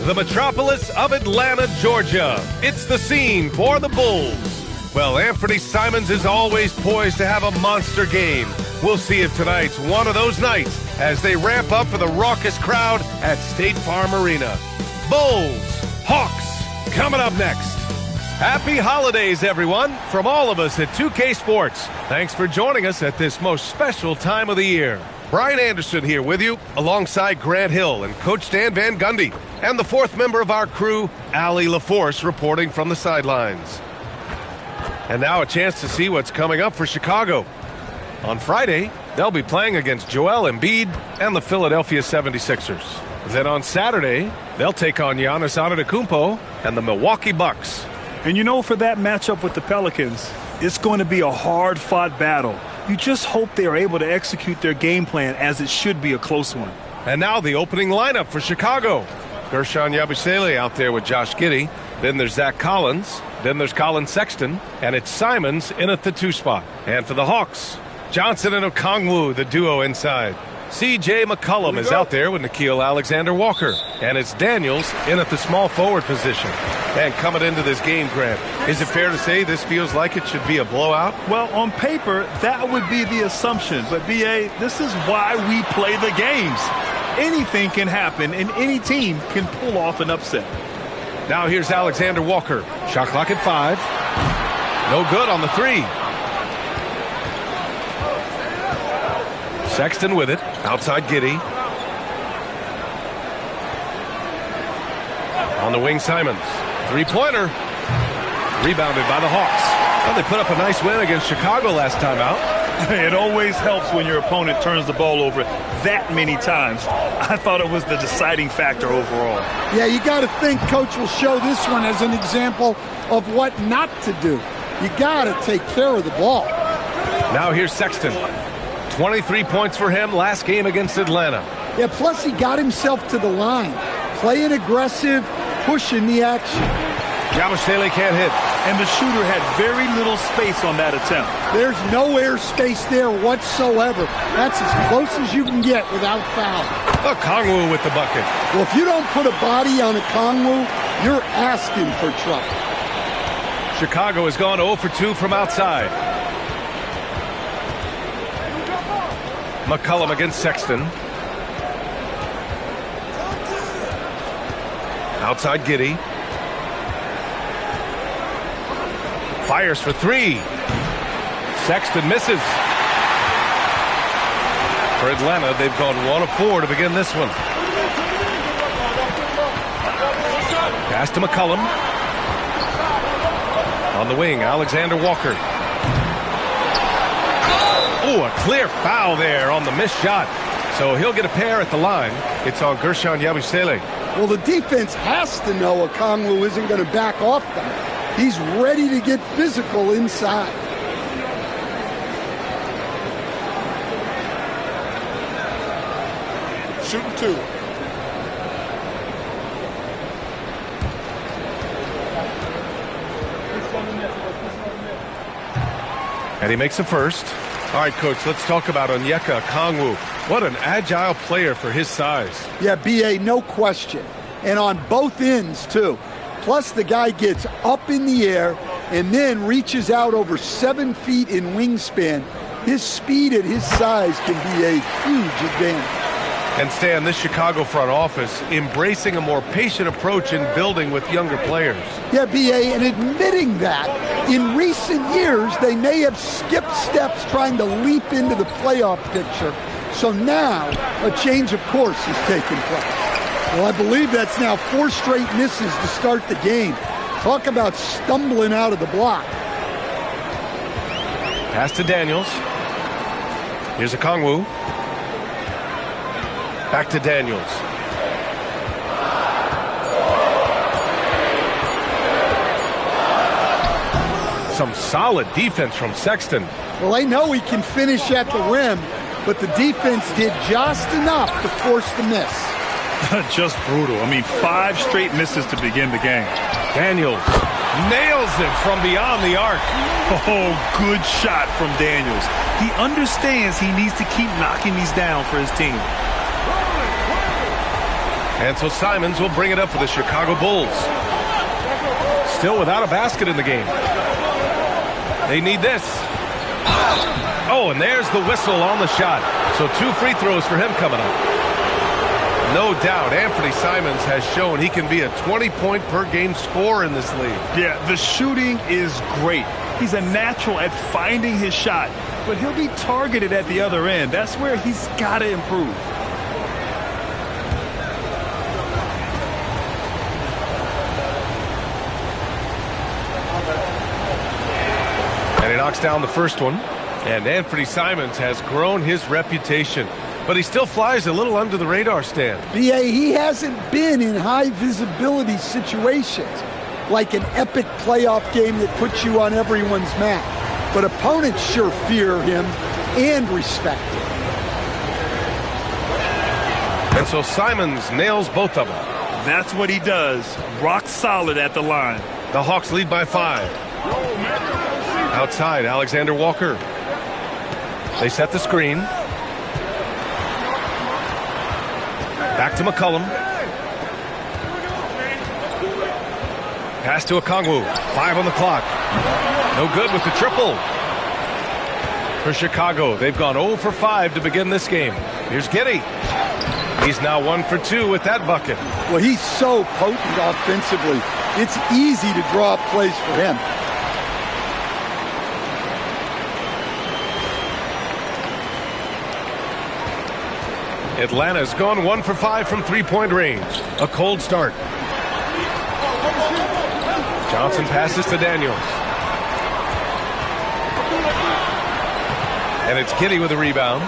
the metropolis of Atlanta, Georgia. It's the scene for the Bulls. Well, Anthony Simons is always poised to have a monster game. We'll see if tonight's one of those nights as they ramp up for the raucous crowd at State Farm Arena. Bulls, Hawks, coming up next. Happy holidays, everyone, from all of us at 2K Sports. Thanks for joining us at this most special time of the year. Brian Anderson here with you, alongside Grant Hill and Coach Dan Van Gundy, and the fourth member of our crew, Allie LaForce, reporting from the sidelines. And now a chance to see what's coming up for Chicago. On Friday, they'll be playing against Joel Embiid and the Philadelphia 76ers. Then on Saturday, they'll take on Giannis Antetokounmpo and the Milwaukee Bucks. And you know, for that matchup with the Pelicans, it's going to be a hard-fought battle. You just hope they are able to execute their game plan, as it should be a close one. And now the opening lineup for Chicago. Gershon Yabusele out there with Josh Giddey. Then there's Zach Collins. Then there's Colin Sexton. And it's Simons in at the 2 spot. And for the Hawks, Johnson and Okongwu, the duo inside. C.J. McCollum is out there with Nickeil Alexander-Walker. And it's Daniels in at the small forward position. And coming into this game, Grant, is it fair to say this feels like it should be a blowout? Well, on paper, that would be the assumption. But, B.A., this is why we play the games. Anything can happen, and any team can pull off an upset. Now here's Alexander-Walker. Shot clock at 5. No good on the 3. Sexton with it. Outside Giddey. On the wing, Simons. Three-pointer. Rebounded by the Hawks. Well, they put up a nice win against Chicago last time out. It always helps when your opponent turns the ball over that many times. I thought it was the deciding factor overall. Yeah, you got to think Coach will show this one as an example of what not to do. You got to take care of the ball. Now here's Sexton. 23 points for him last game against Atlanta. Yeah, plus he got himself to the line. Playing aggressive, pushing the action. Yabusele can't hit. And the shooter had very little space on that attempt. There's no air space there whatsoever. That's as close as you can get without foul. Okongwu with the bucket. Well, if you don't put a body on Okongwu, you're asking for trouble. Chicago has gone 0 for 2 from outside. McCollum against Sexton. Outside Giddey. Fires for 3. Sexton misses. For Atlanta, they've gone 1 of 4 to begin this one. Pass to McCollum. On the wing, Alexander-Walker. Oh, a clear foul there on the missed shot. So he'll get a pair at the line. It's on Gershon Yabusele. Well, the defense has to know Okongwu isn't going to back off them. He's ready to get physical inside. Shooting 2. And he makes a first. All right, Coach, let's talk about Onyeka Okongwu. What an agile player for his size. Yeah, B.A., no question. And on both ends, too. Plus, the guy gets up in the air and then reaches out over 7 feet in wingspan. His speed at his size can be a huge advantage. And Stan, this Chicago front office embracing a more patient approach in building with younger players. Yeah, B.A., and admitting that in recent years, they may have skipped steps trying to leap into the playoff picture. So now a change of course is taking place. Well, I believe that's now 4 straight misses to start the game. Talk about stumbling out of the block. Pass to Daniels. Here's Okongwu. Back to Daniels. Some solid defense from Sexton. Well, I know he can finish at the rim, but the defense did just enough to force the miss. Just brutal. I mean, 5 straight misses to begin the game. Daniels nails it from beyond the arc. Oh, good shot from Daniels. He understands he needs to keep knocking these down for his team. And so Simons will bring it up for the Chicago Bulls. Still without a basket in the game. They need this. Oh, and there's the whistle on the shot. So 2 free throws for him coming up. No doubt, Anthony Simons has shown he can be a 20-point-per-game scorer in this league. Yeah, the shooting is great. He's a natural at finding his shot, but he'll be targeted at the other end. That's where he's got to improve. And he knocks down the first one. And Anthony Simons has grown his reputation. But he still flies a little under the radar, Stan. BA, he hasn't been in high visibility situations like an epic playoff game that puts you on everyone's map. But opponents sure fear him and respect him. And so Simons nails both of them. That's what he does. Rock solid at the line. The Hawks lead by 5. Outside, Alexander Walker. They set the screen. Back to McCollum. Pass to Okongwu. 5 on the clock. No good with the triple. For Chicago, they've gone 0 for 5 to begin this game. Here's Giddey. He's now 1 for 2 with that bucket. Well, he's so potent offensively. It's easy to draw up plays for him. Atlanta's gone 1 for 5 from 3-point range. A cold start. Johnson passes to Daniels. And it's Giddey with a rebound.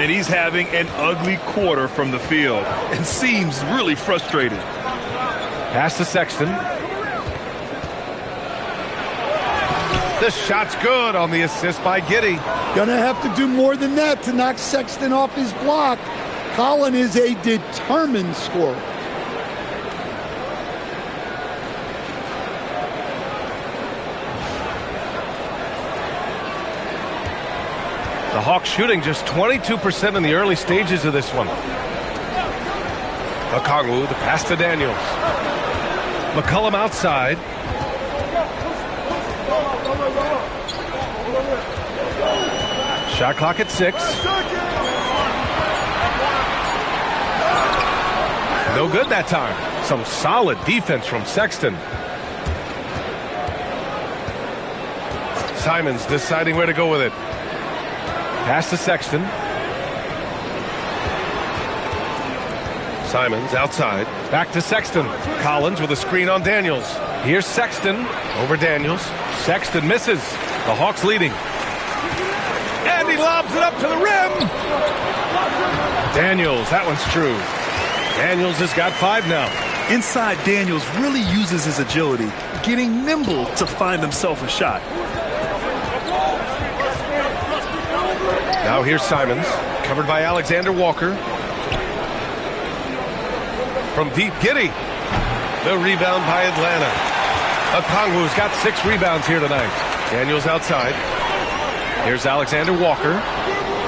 And he's having an ugly quarter from the field and seems really frustrated. Pass to Sexton. The shot's good on the assist by Giddey. Gonna have to do more than that to knock Sexton off his block. Collin is a determined scorer. The Hawks shooting just 22% in the early stages of this one. Okongwu, the pass to Daniels. McCollum outside. Shot clock at 6. No good that time. Some solid defense from Sexton. Simons deciding where to go with it. Pass to Sexton. Simons outside. Back to Sexton. Collins with a screen on Daniels. Here's Sexton over Daniels. Sexton misses. The Hawks leading. And he lobs it up to the rim. Daniels, that one's true. Daniels has got 5 now. Inside, Daniels really uses his agility, getting nimble to find himself a shot. Now here's Simons, covered by Alexander Walker. From deep, Giddey. The rebound by Atlanta. Okongwu's got 6 rebounds here tonight. Daniels outside. Here's Alexander Walker.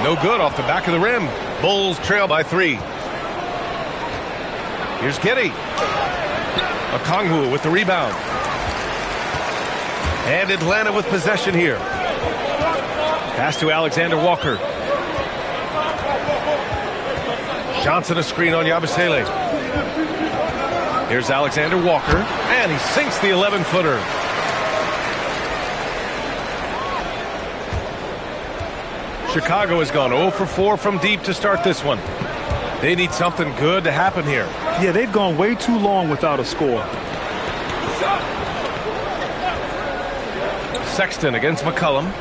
No good off the back of the rim. Bulls trail by 3. Here's Giddey. Okongwu with the rebound. And Atlanta with possession here. Pass to Alexander Walker. Johnson a screen on Yabusele. Here's Alexander Walker. And he sinks the 11-footer. Chicago has gone 0 for 4 from deep to start this one. They need something good to happen here. Yeah, they've gone way too long without a score. Sexton against McCollum.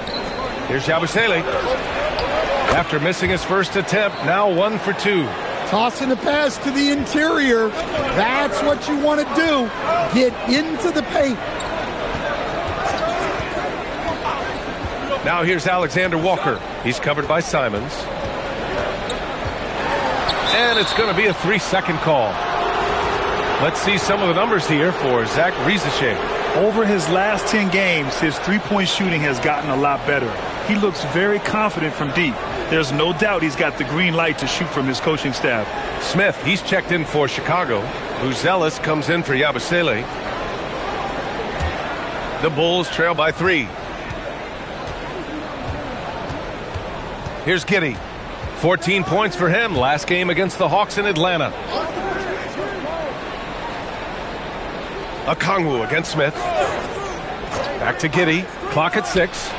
Here's Yabusele. After missing his first attempt, now 1 for 2. Tossing a pass to the interior. That's what you want to do. Get into the paint. Now here's Alexander Walker. He's covered by Simons. And it's going to be a 3-second call. Let's see some of the numbers here for Zach Riesesche. Over his last 10 games, his three-point shooting has gotten a lot better. He looks very confident from deep. There's no doubt he's got the green light to shoot from his coaching staff. Smith, he's checked in for Chicago. Buzelis comes in for Yabusele. The Bulls trail by 3. Here's Giddey. 14 points for him last game against the Hawks in Atlanta. Okongwu against Smith. Back to Giddey. Clock at 6.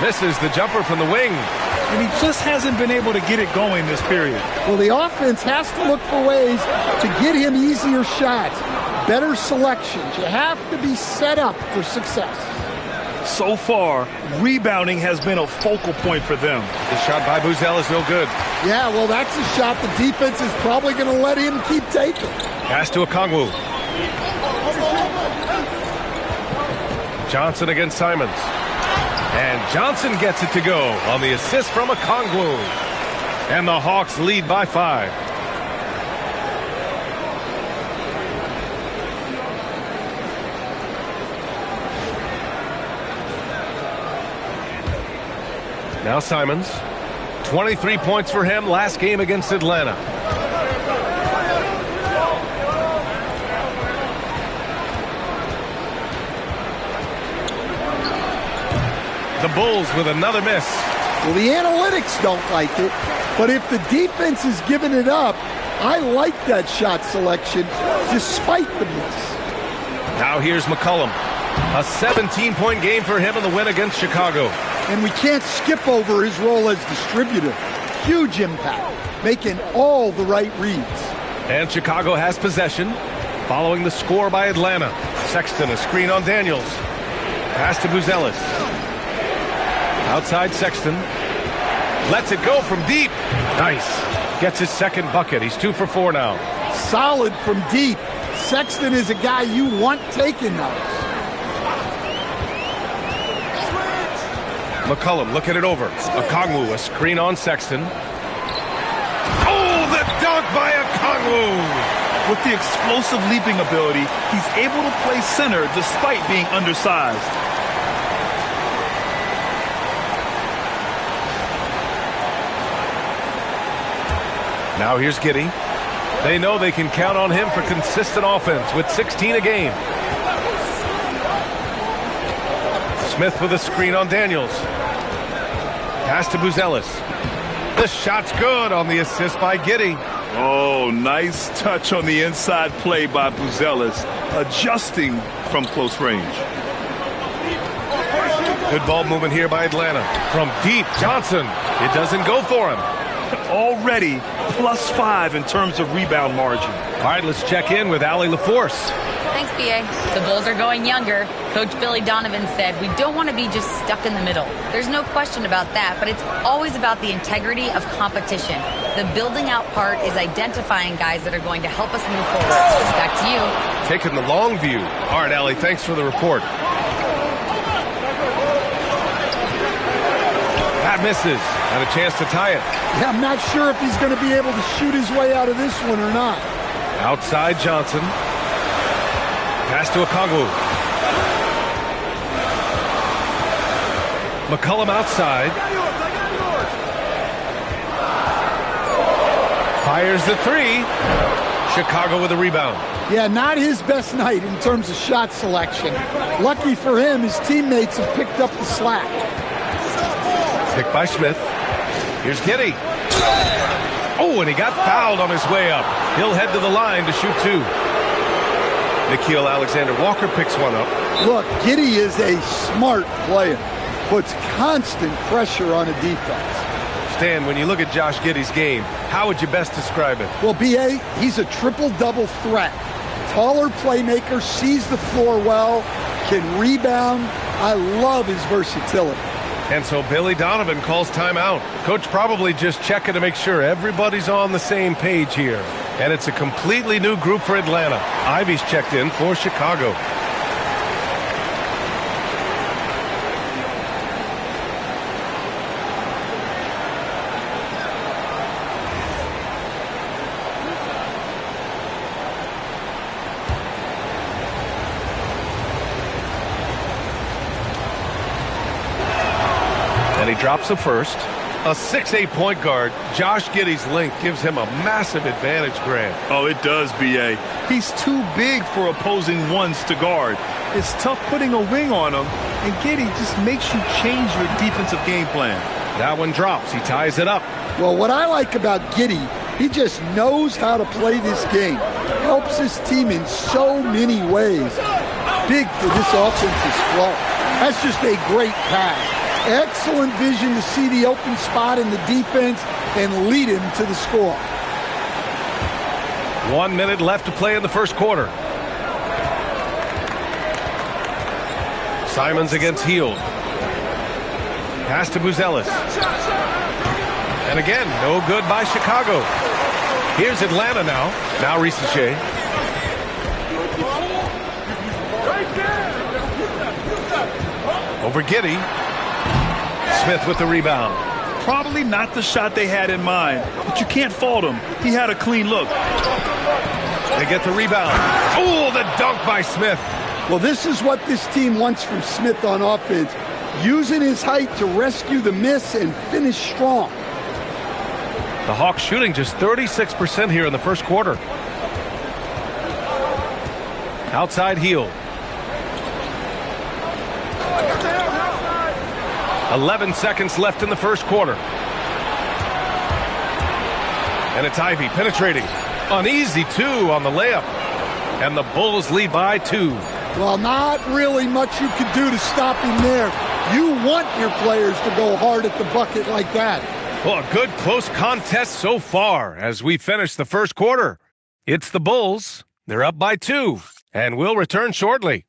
Misses the jumper from the wing. And he just hasn't been able to get it going this period. Well, the offense has to look for ways to get him easier shots, better selections. You have to be set up for success. So far, rebounding has been a focal point for them. The shot by Buzelis is no good. Yeah, well, that's a shot the defense is probably going to let him keep taking. Pass to Okongwu. Johnson against Simons. And Johnson gets it to go on the assist from Okongwu. And the Hawks lead by 5. Now Simons. 23 points for him last game against Atlanta. The Bulls with another miss. Well, the analytics don't like it, but if the defense is giving it up, I like that shot selection despite the miss. Now here's McCollum. A 17-point game for him in the win against Chicago. And we can't skip over his role as distributor. Huge impact, making all the right reads. And Chicago has possession, following the score by Atlanta. Sexton, a screen on Daniels. Pass to Buzelis. Outside Sexton. Lets it go from deep. Nice. Gets his second bucket. He's 2 for 4 now. Solid from deep. Sexton is a guy you want taking those. McCollum looking it over. Okongwu, a screen on Sexton. Oh, the dunk by Okongwu! With the explosive leaping ability, he's able to play center despite being undersized. Now here's Giddey. They know they can count on him for consistent offense with 16 a game. Smith with a screen on Daniels. Pass to Buzelis. The shot's good on the assist by Giddey. Oh, nice touch on the inside play by Buzelis, adjusting from close range. Good ball movement here by Atlanta. From deep, Johnson. It doesn't go for him. Already +5 in terms of rebound margin. All right, let's check in with Allie LaForce. Thanks, B.A. The Bulls are going younger. Coach Billy Donovan said, we don't want to be just stuck in the middle. There's no question about that, but it's always about the integrity of competition. The building out part is identifying guys that are going to help us move forward. Back to you. Taking the long view. All right, Allie, thanks for the report. That misses. And a chance to tie it. Yeah, I'm not sure if he's going to be able to shoot his way out of this one or not. Outside Johnson. Pass to Okongwu. McCollum outside. Fires the 3. Chicago with a rebound. Yeah, not his best night in terms of shot selection. Lucky for him, his teammates have picked up the slack. Picked by Smith. Here's Giddey. Oh, and he got fouled on his way up. He'll head to the line to shoot 2. Nickeil Alexander-Walker picks one up. Look, Giddey is a smart player. Puts constant pressure on a defense. Stan, when you look at Josh Giddey's game, how would you best describe it? Well, B.A., he's a triple-double threat. Taller playmaker, sees the floor well, can rebound. I love his versatility. And so Billy Donovan calls timeout. Coach probably just checking to make sure everybody's on the same page here. And it's a completely new group for Atlanta. Ivy's checked in for Chicago. And he drops the first. A 6'8" point guard, Josh Giddey's length gives him a massive advantage, Grant. Oh, it does, B.A. He's too big for opposing ones to guard. It's tough putting a wing on him, and Giddey just makes you change your defensive game plan. That one drops. He ties it up. Well, what I like about Giddey, he just knows how to play this game. Helps his team in so many ways. Big for this offense's flow. That's just a great pass. Excellent vision to see the open spot in the defense and lead him to the score. 1 minute left to play in the first quarter. Simons against Hield. Pass to Buzelis. And again, no good by Chicago. Here's Atlanta now. Now Risache. Over Giddey. Smith with the rebound. Probably not the shot they had in mind, but you can't fault him. He had a clean look. They get the rebound. Oh, the dunk by Smith. Well, this is what this team wants from Smith on offense. Using his height to rescue the miss and finish strong. The Hawks shooting just 36% here in the first quarter. Outside Hield. 11 seconds left in the first quarter. And it's Ivey penetrating. An easy two on the layup. And the Bulls lead by 2. Well, not really much you can do to stop him there. You want your players to go hard at the bucket like that. Well, a good close contest so far as we finish the first quarter. It's the Bulls. They're up by 2. And we'll return shortly.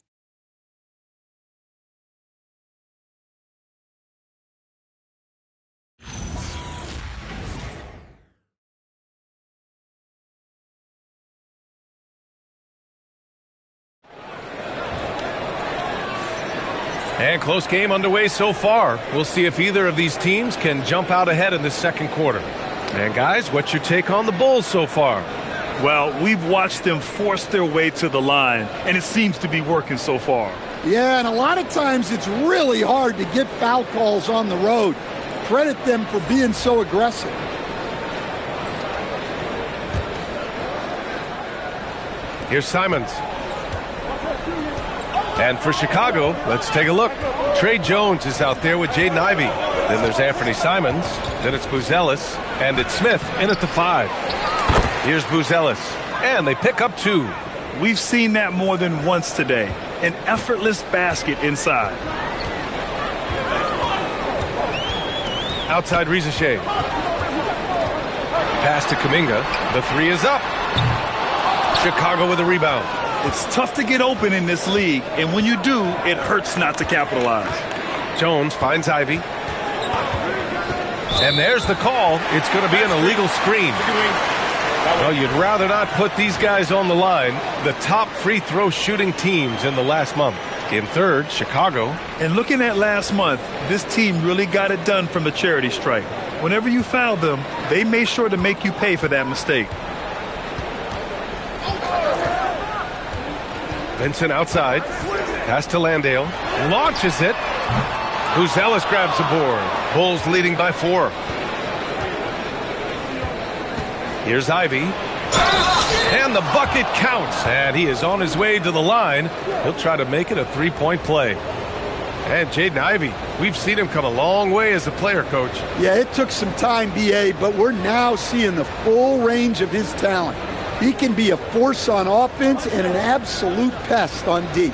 And close game underway so far. We'll see if either of these teams can jump out ahead in the second quarter. And guys, what's your take on the Bulls so far? Well, we've watched them force their way to the line, and it seems to be working so far. Yeah, and a lot of times it's really hard to get foul calls on the road. Credit them for being so aggressive. Here's Simons. And for Chicago, let's take a look. Trey Jones is out there with Jaden Ivey. Then there's Anthony Simons. Then it's Buzelis. And it's Smith in at the 5. Here's Buzelis. And they pick up 2. We've seen that more than once today. An effortless basket inside. Outside Risache. Pass to Kuminga. The 3 is up. Chicago with a rebound. It's tough to get open in this league, and when you do, it hurts not to capitalize. Jones finds Ivey. And there's the call. It's going to be an illegal screen. Well, you'd rather not put these guys on the line. The top free throw shooting teams in the last month. In third, Chicago. And looking at last month, this team really got it done from the charity stripe. Whenever you fouled them, they made sure to make you pay for that mistake. Vincent outside. Pass to Landale. Launches it. Buzelis grabs the board. Bulls leading by 4. Here's Ivey. And the bucket counts. And he is on his way to the line. He'll try to make it a 3-point play. And Jaden Ivey, we've seen him come a long way as a player, Coach. Yeah, it took some time, B.A., but we're now seeing the full range of his talent. He can be a force on offense and an absolute pest on D.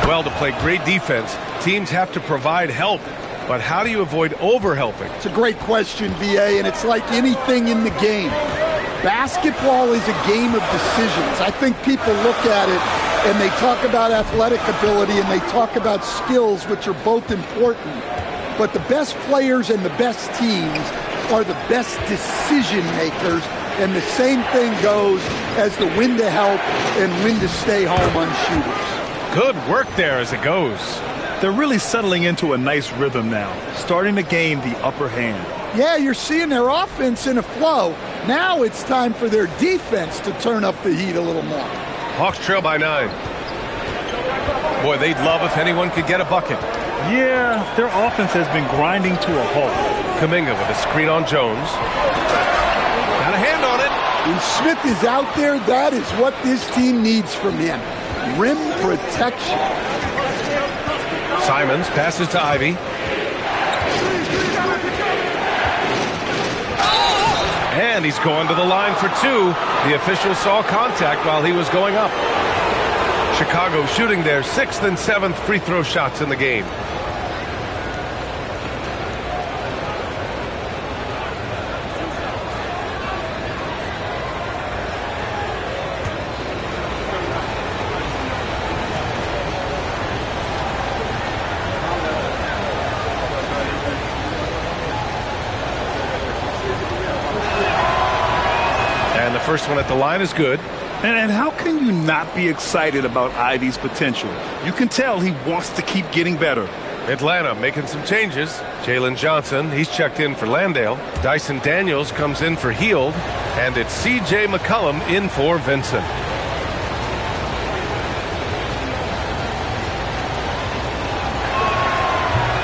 Well, to play great defense, teams have to provide help. But how do you avoid over-helping? It's a great question, B.A., and it's like anything in the game. Basketball is a game of decisions. I think people look at it and they talk about athletic ability and they talk about skills, which are both important. But the best players and the best teams are the best decision makers, and the same thing goes as the when to help and when to stay home on shooters. Good work there as it goes. They're really settling into a nice rhythm now, starting to gain the upper hand. Yeah, you're seeing their offense in a flow. Now it's time for their defense to turn up the heat a little more. Hawks trail by 9. Boy, they'd love if anyone could get a bucket. Yeah, their offense has been grinding to a halt. Kuminga with a screen on Jones. Got a hand on it. When Smith is out there, that is what this team needs from him. Rim protection. Simons passes to Ivy. And he's going to the line for 2. The official saw contact while he was going up. Chicago shooting their 6th and 7th free throw shots in the game. And the first one at the line is good. And how can you not be excited about Ivy's potential? You can tell he wants to keep getting better. Atlanta making some changes. Jalen Johnson, he's checked in for Landale. Dyson Daniels comes in for Heald. And it's C.J. McCollum in for Vincent.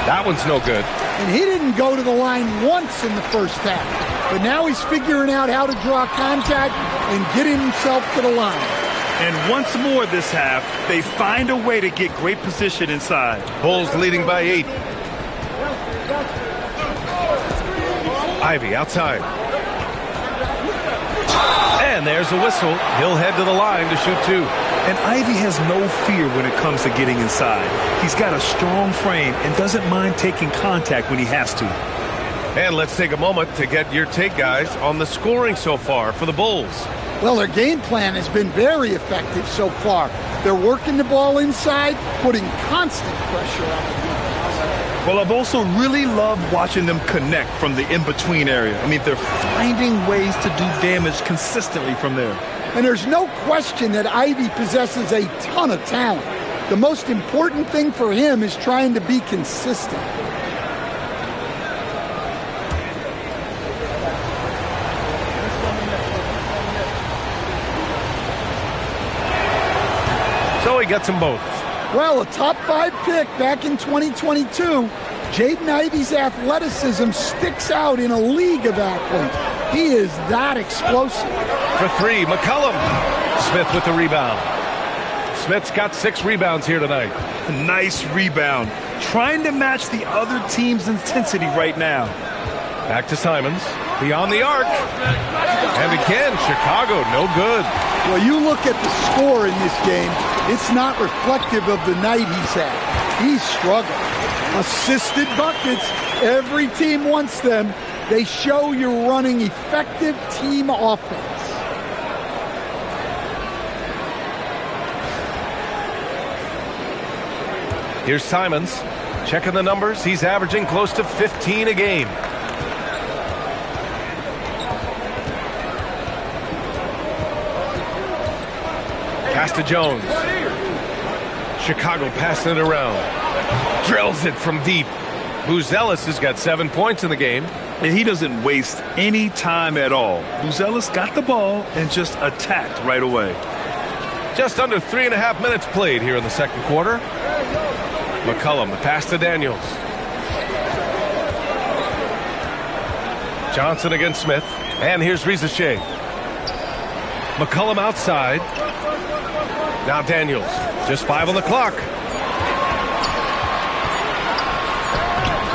That one's no good. And he didn't go to the line once in the first half. But now he's figuring out how to draw contact and get himself to the line. And once more this half, they find a way to get great position inside. Bulls leading by 8. Ivy outside. And there's a whistle. He'll head to the line to shoot 2. And Ivy has no fear when it comes to getting inside. He's got a strong frame and doesn't mind taking contact when he has to. And let's take a moment to get your take, guys, on the scoring so far for the Bulls. Well, their game plan has been very effective so far. They're working the ball inside, putting constant pressure on the defense. Well, I've also really loved watching them connect from the in-between area. I mean, they're finding ways to do damage consistently from there. And there's no question that Ivy possesses a ton of talent. The most important thing for him is trying to be consistent. So he gets them both. Well, a top 5 pick back in 2022. Jaden Ivey's athleticism sticks out in a league of athletes. He is that explosive. For 3, McCollum. Smith with the rebound. Smith's got 6 rebounds here tonight. Nice rebound. Trying to match the other team's intensity right now. Back to Simons. Beyond the arc. And again, Chicago, no good. Well, you look at the score in this game, it's not reflective of the night he's had. He's struggled. Assisted buckets. Every team wants them. They show you're running effective team offense. Here's Simons. Checking the numbers. He's averaging close to 15 a game. Pass to Jones. Chicago passing it around. Drills it from deep. Buzelis has got 7 points in the game. And he doesn't waste any time at all. Buzelis got the ball and just attacked right away. Just under 3.5 minutes played here in the second quarter. McCollum, the pass to Daniels. Johnson against Smith. And here's Rizachet. McCollum outside. Now Daniels. Just 5 on the clock.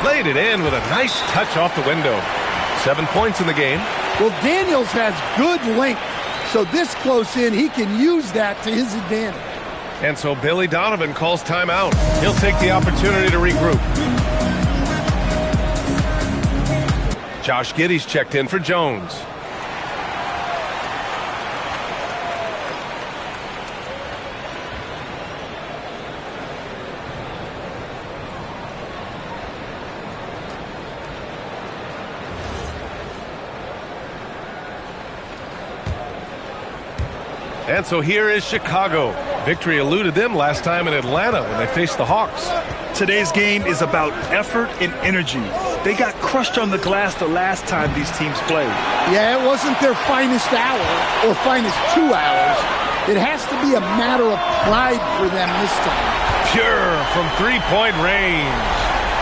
Laid it in with a nice touch off the window. 7 points in the game. Well, Daniels has good length. So this close in, he can use that to his advantage. And so Billy Donovan calls timeout. He'll take the opportunity to regroup. Josh Giddey's checked in for Jones. And so here is Chicago. Victory eluded them last time in Atlanta when they faced the Hawks. Today's game is about effort and energy. They got crushed on the glass the last time these teams played. Yeah, it wasn't their finest hour or finest 2 hours. It has to be a matter of pride for them this time. Pure from three-point range.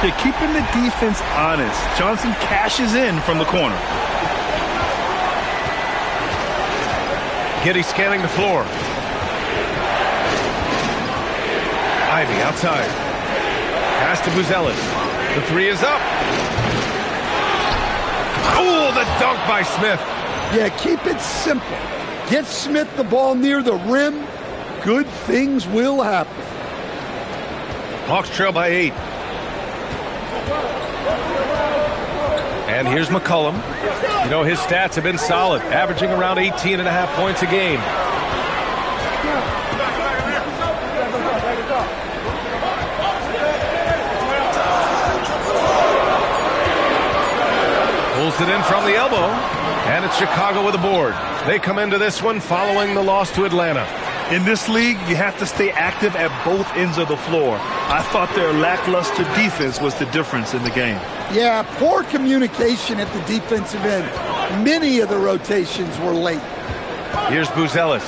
They're keeping the defense honest. Johnson cashes in from the corner. Giddey scanning the floor. Ivy outside. Pass to Buzelis. The three is up. Oh, the dunk by Smith. Yeah, keep it simple. Get Smith the ball near the rim. Good things will happen. Hawks trail by 8. And here's McCollum. You know, his stats have been solid, averaging around 18.5 points a game. Pulls it in from the elbow, and it's Chicago with a board. They come into this one following the loss to Atlanta. In this league, you have to stay active at both ends of the floor. I thought their lackluster defense was the difference in the game. Yeah, poor communication at the defensive end. Many of the rotations were late. Here's Buzelis.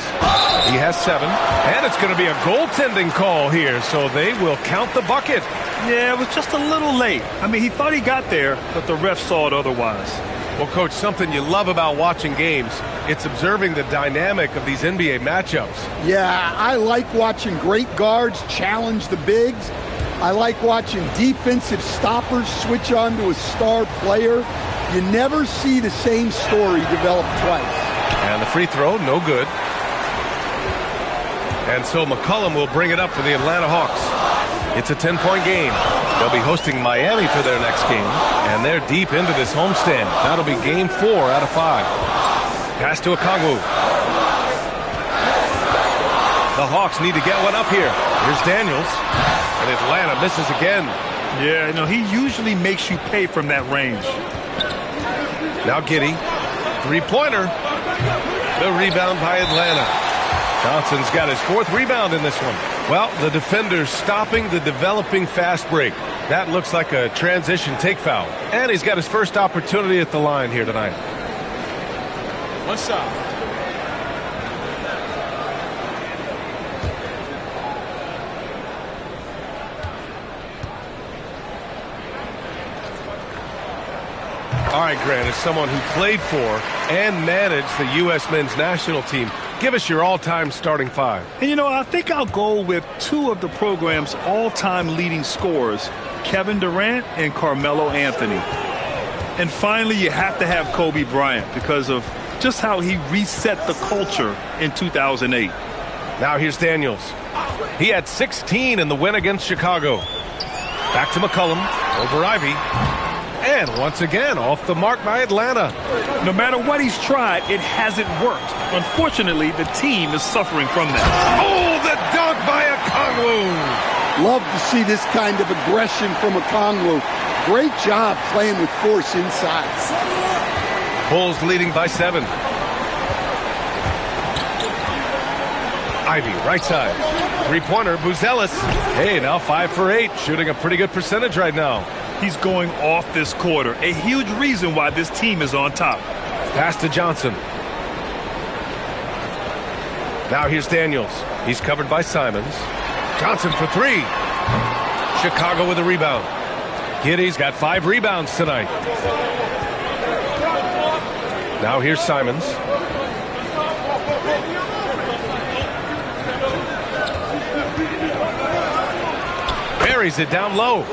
He has 7, and it's going to be a goaltending call here, so they will count the bucket. Yeah, it was just a little late. I mean, he thought he got there, but the ref saw it otherwise. Well, Coach, something you love about watching games, it's observing the dynamic of these NBA matchups. Yeah, I like watching great guards challenge the bigs. I like watching defensive stoppers switch on to a star player. You never see the same story develop twice. And the free throw, no good. And so McCollum will bring it up for the Atlanta Hawks. It's a 10-point game. They'll be hosting Miami for their next game, and they're deep into this homestand. That'll be game 4 out of 5. Pass to Okongwu. The Hawks need to get one up here. Here's Daniels, and Atlanta misses again. Yeah, you know, he usually makes you pay from that range. Now Giddey, three-pointer. The rebound by Atlanta. Johnson's got his 4th rebound in this one. Well, the defender's stopping the developing fast break. That looks like a transition take foul. And he's got his first opportunity at the line here tonight. One shot. All right, Grant, as someone who played for and managed the U.S. men's national team, give us your all-time starting 5. And, you know, I think I'll go with 2 of the program's all-time leading scorers, Kevin Durant and Carmelo Anthony. And finally, you have to have Kobe Bryant because of just how he reset the culture in 2008. Now here's Daniels. He had 16 in the win against Chicago. Back to McCollum, over Ivy. And once again, off the mark by Atlanta. No matter what he's tried, it hasn't worked. Unfortunately, the team is suffering from that. Oh, the dunk by Okongwu. Love to see this kind of aggression from Okongwu. Great job playing with force inside. Bulls leading by 7. Ivy, right side. Three-pointer, Buzelis. Hey, now 5 for 8, shooting a pretty good percentage right now. He's going off this quarter. A huge reason why this team is on top. Pass to Johnson. Now here's Daniels. He's covered by Simons. Johnson for 3. Chicago with a rebound. Giddey's got 5 rebounds tonight. Now here's Simons. Buries it down low.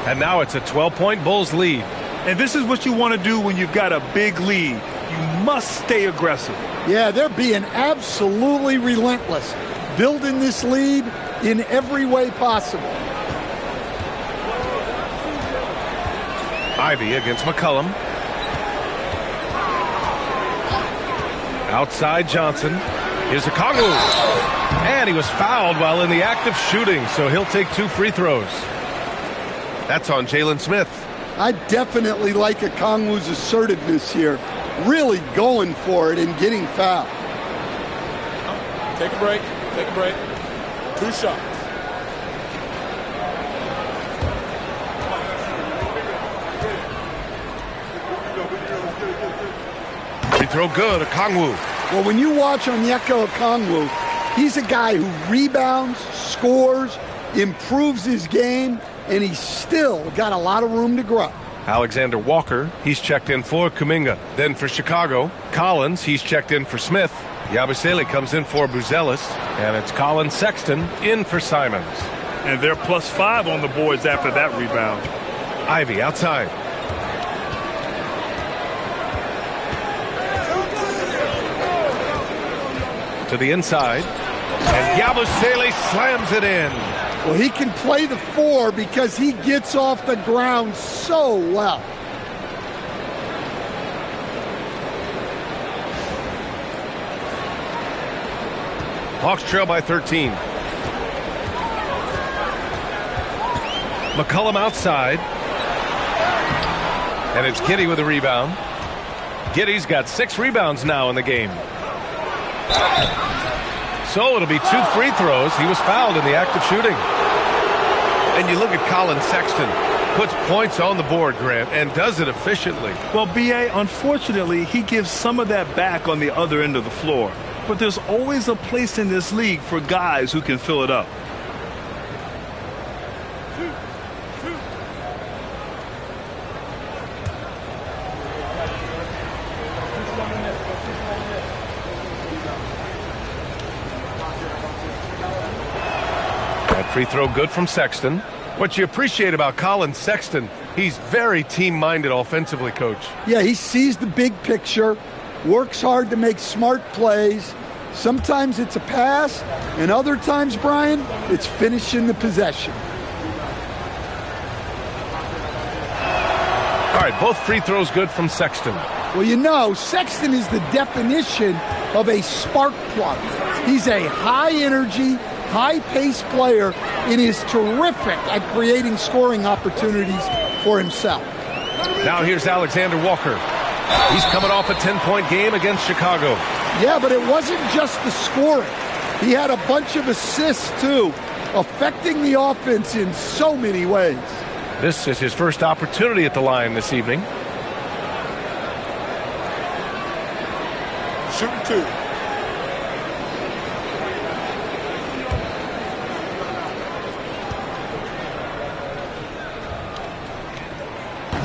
And now it's a 12-point Bulls lead. And this is what you want to do when you've got a big lead. You must stay aggressive. Yeah, they're being absolutely relentless, building this lead in every way possible. Ivy against McCollum. Outside Johnson. Here's Okongwu. And he was fouled while in the act of shooting, so he'll take 2 free throws. That's on Jalen Smith. I definitely like Okongwu's assertiveness here. Really going for it and getting fouled. Take a break. Take a break. 2 shots. Free throw good, Okongwu. Well, when you watch Onyeka Okongwu, he's a guy who rebounds, scores, improves his game, and he's still got a lot of room to grow. Alexander Walker, he's checked in for Kuminga. Then for Chicago, Collins, he's checked in for Smith. Yabusele comes in for Buzelis, and it's Colin Sexton in for Simons. And they're +5 on the boards after that rebound. Ivy outside. To the inside, and Yabusele slams it in. Well, he can play the 4 because he gets off the ground so well. Hawks trail by 13. McCollum outside. And it's Giddey with a rebound. Giddey's got 6 rebounds now in the game. So it'll be 2 free throws. He was fouled in the act of shooting. And you look at Colin Sexton. Puts points on the board, Grant, and does it efficiently. Well, B.A., unfortunately, he gives some of that back on the other end of the floor. But there's always a place in this league for guys who can fill it up. That free throw good from Sexton. What you appreciate about Colin Sexton, he's very team-minded offensively, Coach. Yeah, he sees the big picture, works hard to make smart plays. Sometimes it's a pass, and other times, Brian, it's finishing the possession. All right, both free throws good from Sexton. Well, you know, Sexton is the definition of a spark plug. He's a high-energy, high-paced player and is terrific at creating scoring opportunities for himself. Now here's Alexander Walker. He's coming off a 10-point game against Chicago. Yeah, but it wasn't just the scoring. He had a bunch of assists, too, affecting the offense in so many ways. This is his first opportunity at the line this evening. Shooting 2.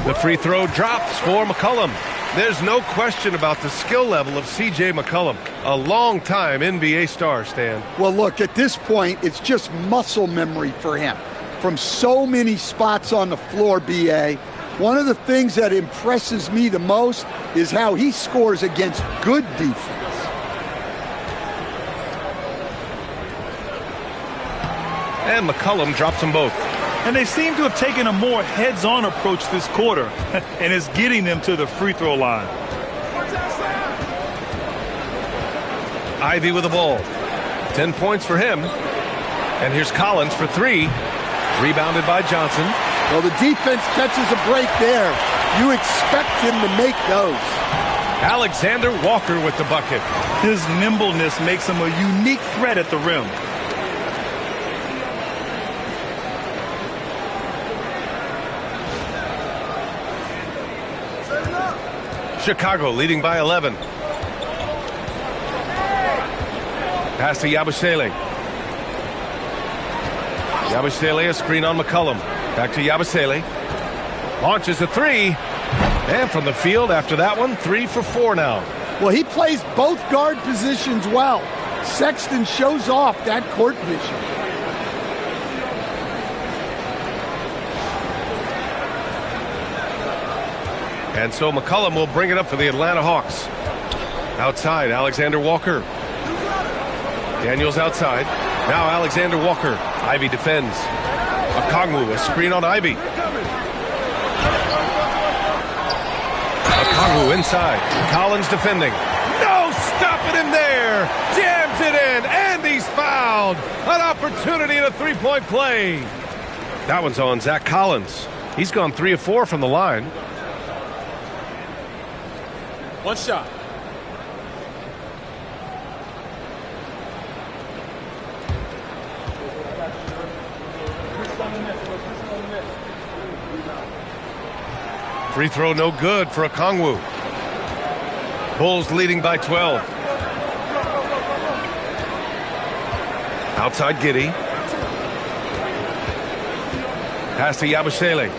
The free throw drops for McCollum. There's no question about the skill level of C.J. McCollum, a long-time NBA star, Stan. Well, look, at this point, it's just muscle memory for him. From so many spots on the floor, B.A., one of the things that impresses me the most is how he scores against good defense. And McCollum drops them both. And they seem to have taken a more heads-on approach this quarter, and it's getting them to the free throw line. Ivy with the ball. 10 points for him. And here's Collins for 3. Rebounded by Johnson. Well, the defense catches a break there. You expect him to make those. Alexander Walker with the bucket. His nimbleness makes him a unique threat at the rim. Chicago leading by 11. Pass to Yabusele. Yabusele, a screen on McCollum. Back to Yabusele. Launches a 3. And from the field after that one, 3 for 4 now. Well, he plays both guard positions well. Sexton shows off that court vision. And so McCollum will bring it up for the Atlanta Hawks. Outside, Alexander Walker. Daniels outside. Now Alexander Walker. Ivy defends. Okongwu, a screen on Ivy. Okongwu inside. Collins defending. No, stopping him there. Jams it in, and he's fouled. An opportunity in a three-point play. That one's on Zach Collins. He's gone 3 of 4 from the line. 1 shot. Free throw no good for Okongwu. Bulls leading by 12. Outside Giddey. Pass to Yabusele.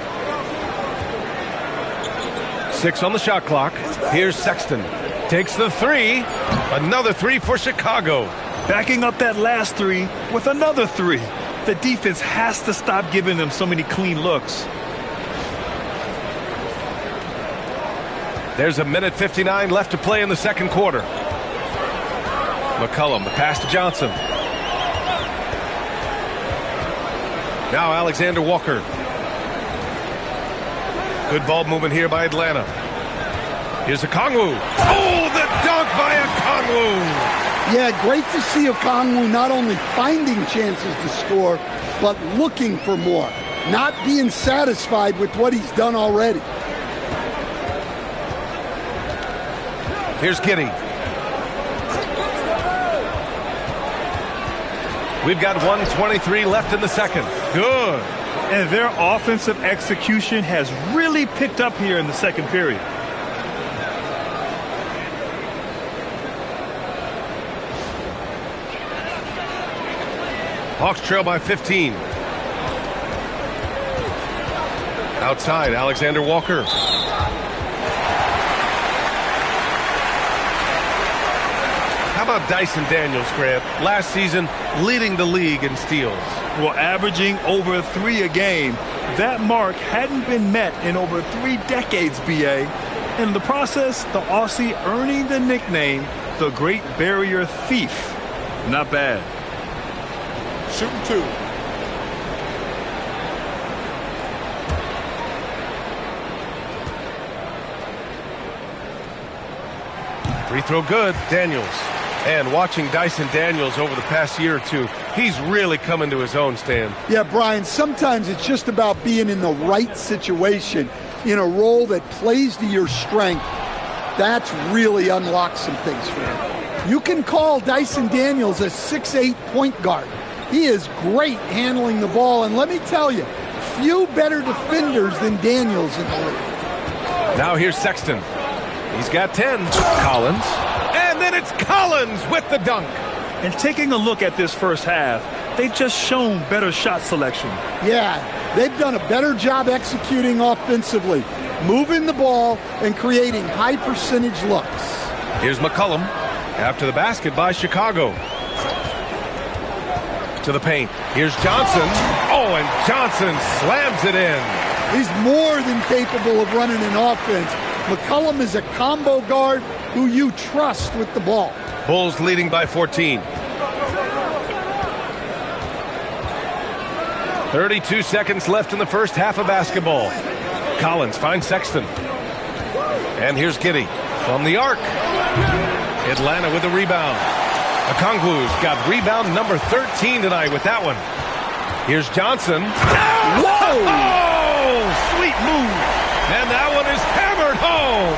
6 on the shot clock. Here's Sexton. Takes the three. Another three for Chicago. Backing up that last three with another three. The defense has to stop giving them so many clean looks. There's a minute 59 left to play in the second quarter. McCollum, the pass to Johnson. Now Alexander Walker. Good ball movement here by Atlanta. Here's Okongwu. Oh, the dunk by Okongwu! Yeah, great to see Okongwu not only finding chances to score, but looking for more. Not being satisfied with what he's done already. Here's Giddey. We've got 1:23 left in the second. Good. And their offensive execution has really picked up here in the second period. Hawks trail by 15. Outside, Alexander Walker. How about Dyson Daniels, Grant? Last season, leading the league in steals. Well, averaging over 3 a game. That mark hadn't been met in over 3 decades, B.A. And in the process, the Aussie earning the nickname, the Great Barrier Thief. Not bad. Shooting 2. Free throw good, Daniels. And watching Dyson Daniels over the past year or two, he's really come into his own, Stan. Yeah, Brian, sometimes it's just about being in the right situation, in a role that plays to your strength. That's really unlocked some things for him. You can call Dyson Daniels a 6'8" point guard. He is great handling the ball, and let me tell you, few better defenders than Daniels in the league. Now here's Sexton. He's got 10. Collins. And then it's Collins with the dunk. And taking a look at this first half, they've just shown better shot selection. Yeah, they've done a better job executing offensively, moving the ball and creating high percentage looks. Here's McCollum after the basket by Chicago. To the paint. Here's Johnson. Oh, and Johnson slams it in. He's more than capable of running an offense. McCollum is a combo guard who you trust with the ball. Bulls leading by 14. 32 seconds left in the first half of basketball. Collins finds Sexton. And here's Giddey from the arc. Atlanta with a rebound. Okongwu's got rebound number 13 tonight with that one. Here's Johnson. Whoa! Oh, sweet move. And that one is hammered home.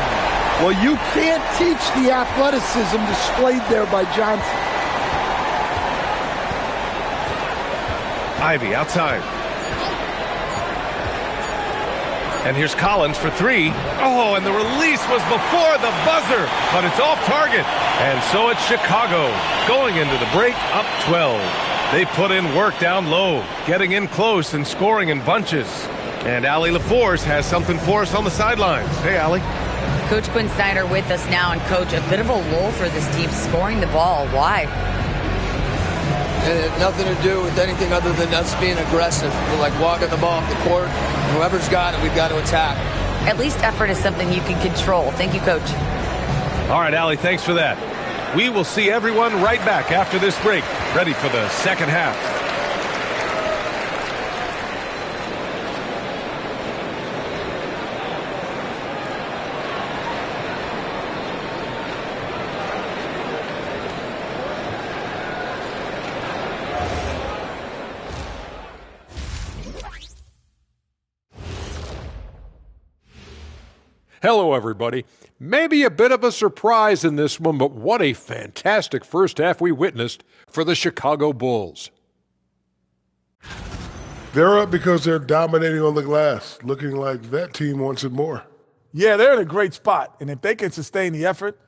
Well, you can't teach the athleticism displayed there by Johnson. Ivy outside. And here's Collins for 3. Oh, and the release was before the buzzer, but it's off target. And so it's Chicago going into the break up 12. They put in work down low, getting in close and scoring in bunches. And Allie LaForce has something for us on the sidelines. Hey, Allie. Coach Quinn Snyder with us now, and Coach, a bit of a lull for this team scoring the ball. Why? It had nothing to do with anything other than us being aggressive. We're like walking the ball up the court. Whoever's got it, we've got to attack. At least effort is something you can control. Thank you, Coach. All right, Allie, thanks for that. We will see everyone right back after this break, ready for the second half. Hello, everybody. Maybe a bit of a surprise in this one, but what a fantastic first half we witnessed for the Chicago Bulls. They're up because they're dominating on the glass, looking like that team wants it more. Yeah, they're in a great spot. And if they can sustain the effort,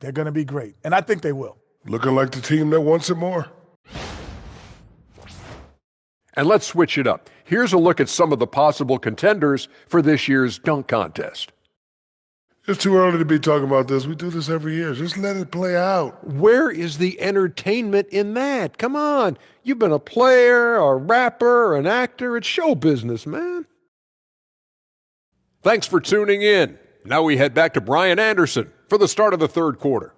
they're going to be great. And I think they will. Looking like the team that wants it more. And let's switch it up. Here's a look at some of the possible contenders for this year's dunk contest. It's too early to be talking about this. We do this every year. Just let it play out. Where is the entertainment in that? Come on. You've been a player, a rapper, an actor. It's show business, man. Thanks for tuning in. Now we head back to Brian Anderson for the start of the third quarter.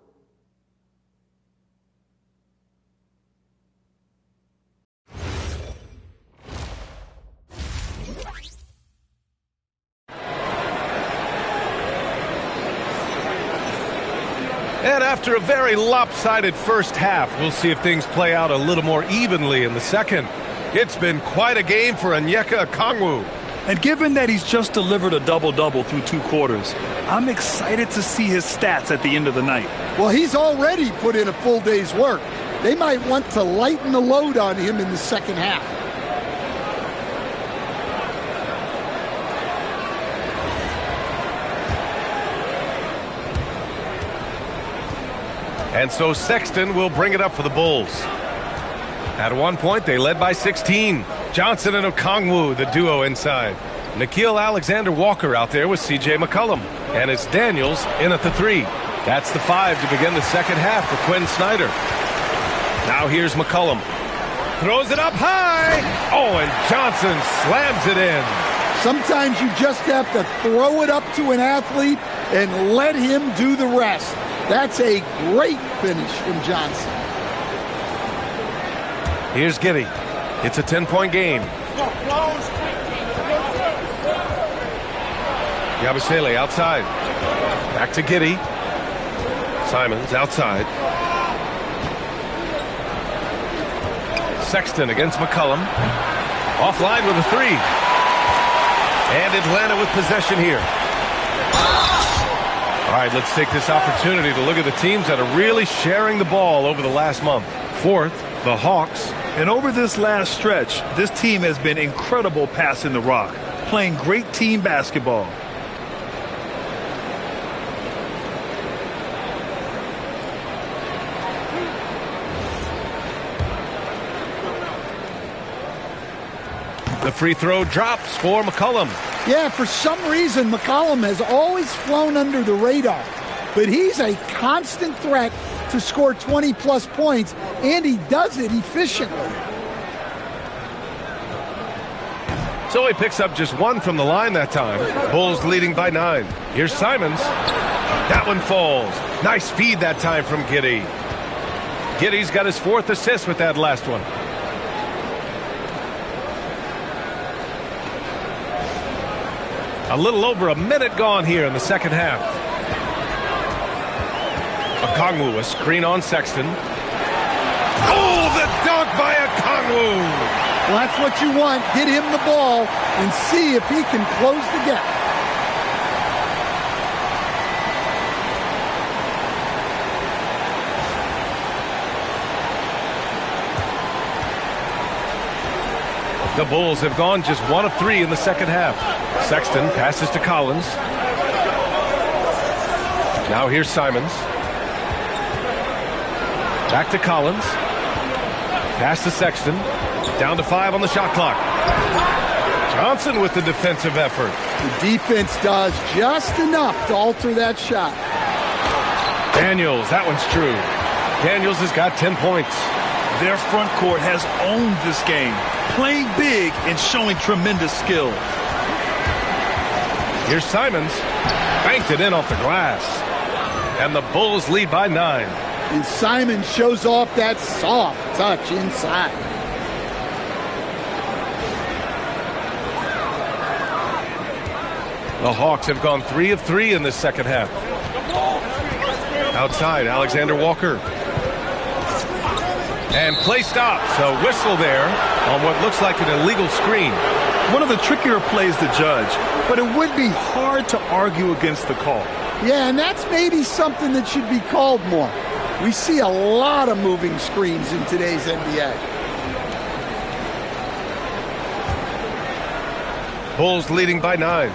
And after a very lopsided first half, we'll see if things play out a little more evenly in the second. It's been quite a game for Onyeka Okongwu. And given that he's just delivered a double-double through 2 quarters, I'm excited to see his stats at the end of the night. Well, he's already put in a full day's work. They might want to lighten the load on him in the second half. And so Sexton will bring it up for the Bulls. At one point, they led by 16. Johnson and Okongwu, the duo inside. Nickeil Alexander-Walker out there with C.J. McCollum. And it's Daniels in at the 3. That's the 5 to begin the second half for Quinn Snyder. Now here's McCollum. Throws it up high. Oh, and Johnson slams it in. Sometimes you just have to throw it up to an athlete and let him do the rest. That's a great finish from Johnson. Here's Giddey. It's a 10-point game. Yabusele outside. Back to Giddey. Simons outside. Sexton against McCollum. Offline with a 3. And Atlanta with possession here. All right, let's take this opportunity to look at the teams that are really sharing the ball over the last month. Fourth, the Hawks. And over this last stretch, this team has been incredible passing the rock, playing great team basketball. The free throw drops for McCollum. Yeah, for some reason, McCollum has always flown under the radar. But he's a constant threat to score 20-plus points, and he does it efficiently. So he picks up just 1 from the line that time. Bulls leading by 9. Here's Simons. That one falls. Nice feed that time from Giddey. Giddey's got his 4th assist with that last one. A little over a minute gone here in the second half. Okongwu, a screen on Sexton. Oh, the dunk by Okongwu! Well, that's what you want. Get him the ball and see if he can close the gap. The Bulls have gone just 1 of 3 in the second half. Sexton passes to Collins. Now here's Simons. Back to Collins. Pass to Sexton. Down to 5 on the shot clock. Johnson with the defensive effort. The defense does just enough to alter that shot. Daniels, that one's true. Daniels has got 10 points. Their front court has owned this game, playing big and showing tremendous skill. Here's Simons. Banked it in off the glass. And the Bulls lead by 9. And Simons shows off that soft touch inside. The Hawks have gone 3 of 3 in this second half. Outside, Alexander Walker. And play stops. A whistle there on what looks like an illegal screen. One of the trickier plays to judge, but it would be hard to argue against the call. Yeah, and that's maybe something that should be called more. We see a lot of moving screens in today's NBA. Bulls leading by 9.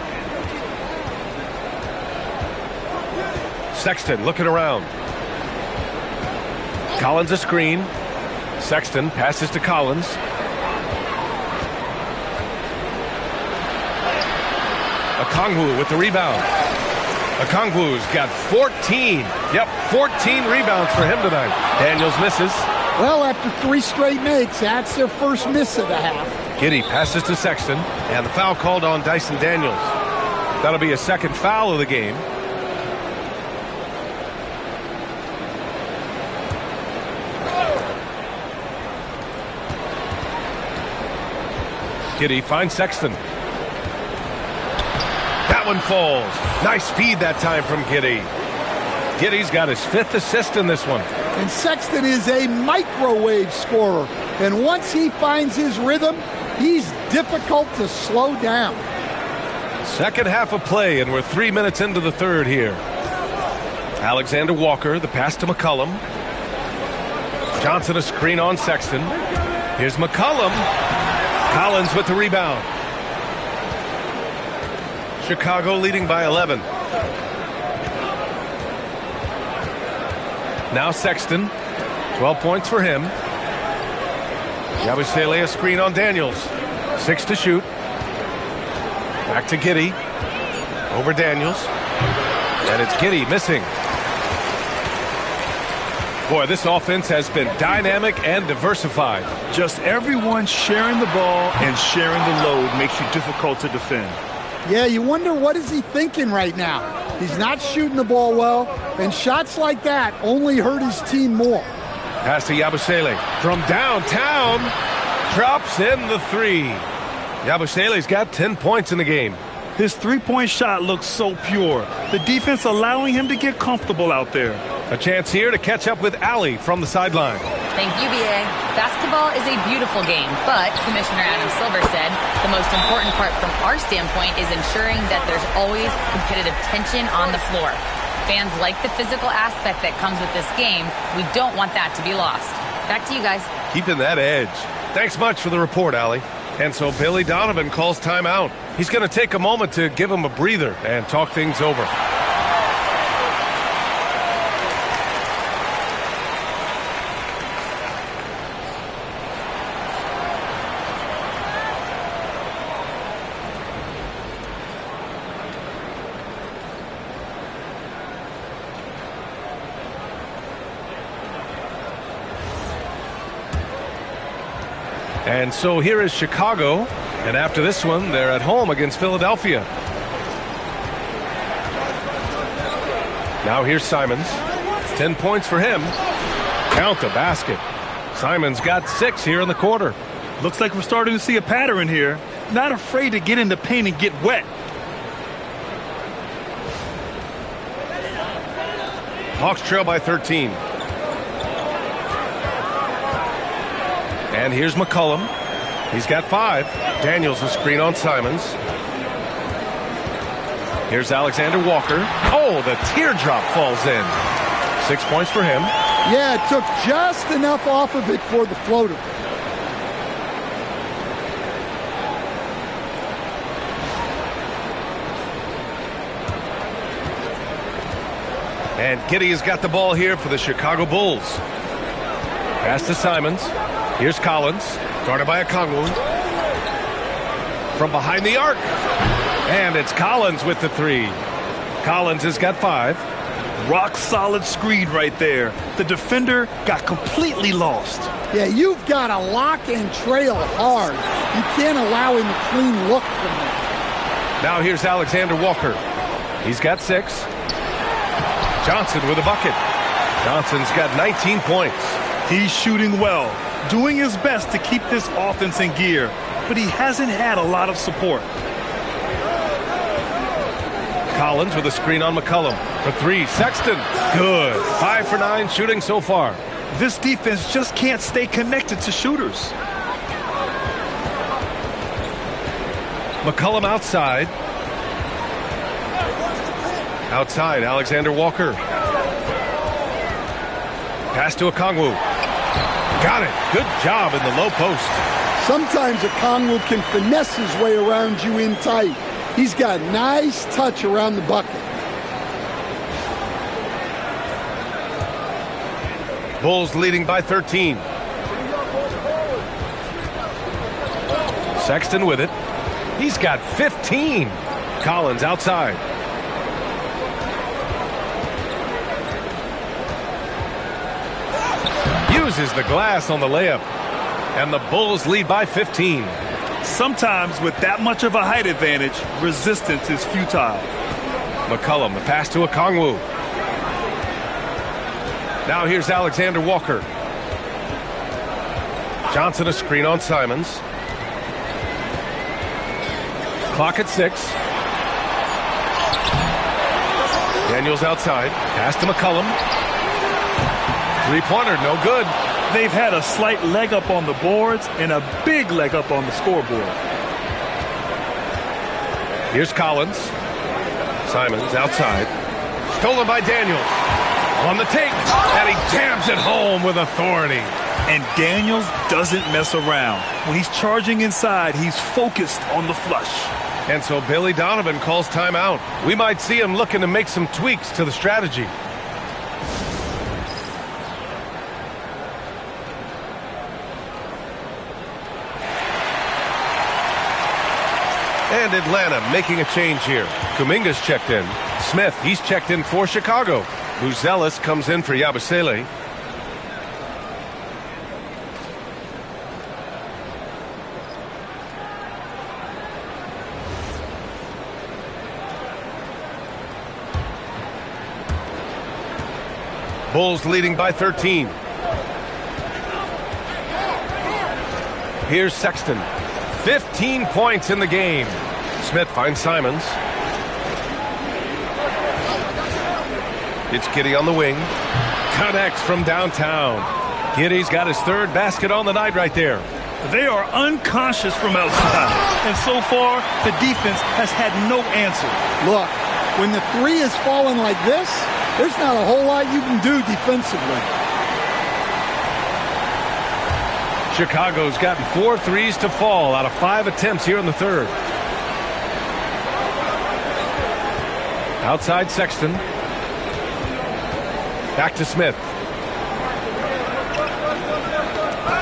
Sexton looking around. Collins a screen. Sexton passes to Collins. Okongwu with the rebound. Okongwu's got 14. Yep, 14 rebounds for him tonight. Daniels misses. Well, after 3 straight makes, that's their first miss of the half. Giddey passes to Sexton, and the foul called on Dyson Daniels. That'll be a second foul of the game. Giddey finds Sexton. That one falls. Nice feed that time from Giddey. Giddey's got his 5th assist in this one. And Sexton is a microwave scorer. And once he finds his rhythm, he's difficult to slow down. Second half of play, and we're 3 minutes into the third here. Alexander Walker, the pass to McCollum. Johnson a screen on Sexton. Here's McCollum. Collins with the rebound. Chicago leading by 11. Now Sexton. 12 points for him. Yabusele a screen on Daniels. 6 to shoot. Back to Giddey. Over Daniels. And it's Giddey missing. Boy, this offense has been dynamic and diversified. Just everyone sharing the ball and sharing the load makes you difficult to defend. Yeah, you wonder what is he thinking right now. He's not shooting the ball well, and shots like that only hurt his team more. Pass to Yabusele from downtown. Drops in the 3. Yabusele's got 10 points in the game. His three-point shot looks so pure. The defense allowing him to get comfortable out there. A chance here to catch up with Allie from the sideline. Thank you, B.A. Basketball is a beautiful game, but Commissioner Adam Silver said the most important part from our standpoint is ensuring that there's always competitive tension on the floor. Fans like the physical aspect that comes with this game. We don't want that to be lost. Back to you guys. Keeping that edge. Thanks much for the report, Allie. And so Billy Donovan calls timeout. He's going to take a moment to give him a breather and talk things over. And so here is Chicago, and after this one, they're at home against Philadelphia. Now here's Simons. It's 10 points for him. Count the basket. Simons got 6 here in the quarter. Looks like we're starting to see a pattern here. Not afraid to get in the paint and get wet. Hawks trail by 13. And here's McCollum. He's got 5. Daniels a screen on Simons. Here's Alexander Walker. Oh, the teardrop falls in. 6 points for him. Yeah, it took just enough off of it for the floater. And Giddey has got the ball here for the Chicago Bulls. Pass to Simons. Here's Collins, guarded by Okongwu. From behind the arc. And it's Collins with the 3. Collins has got 5. Rock solid screen right there. The defender got completely lost. Yeah, you've got to lock and trail hard. You can't allow him a clean look from there. Now here's Alexander Walker. He's got 6. Johnson with a bucket. Johnson's got 19 points. He's shooting well, doing his best to keep this offense in gear, but he hasn't had a lot of support. Collins with a screen on McCollum for 3. Sexton, good. 5 for 9 shooting so far. This defense just can't stay connected to shooters. McCollum outside. Outside, Alexander Walker. Pass to Okongwu. Got it. Good job in the low post. Sometimes Okongwu can finesse his way around you in tight. He's got nice touch around the bucket. Bulls leading by 13. Sexton with it. He's got 15. Collins outside. Uses the glass on the layup. And the Bulls lead by 15. Sometimes with that much of a height advantage, resistance is futile. McCollum, the pass to Okongwu. Now here's Alexander Walker. Johnson a screen on Simons. Clock at 6. Daniels outside. Pass to McCollum. Three-pointer, no good. They've had a slight leg up on the boards and a big leg up on the scoreboard. Here's Collins. Simons outside. Stolen by Daniels. On the take. And he jams it home with authority. And Daniels doesn't mess around. When he's charging inside, he's focused on the flush. And so Billy Donovan calls timeout. We might see him looking to make some tweaks to the strategy. And Atlanta making a change here. Kuminga's checked in. Smith, he's checked in for Chicago. Buzelis comes in for Yabusele. Bulls leading by 13. Here's Sexton. 15 points in the game. Smith finds Simons. It's Giddey on the wing. Connects from downtown. Giddey's got his third basket on the night right there. They are unconscious from outside. And so far, the defense has had no answer. Look, when the three is falling like this, there's not a whole lot you can do defensively. Chicago's gotten 4 threes to fall out of 5 attempts here in the third. Outside Sexton. Back to Smith.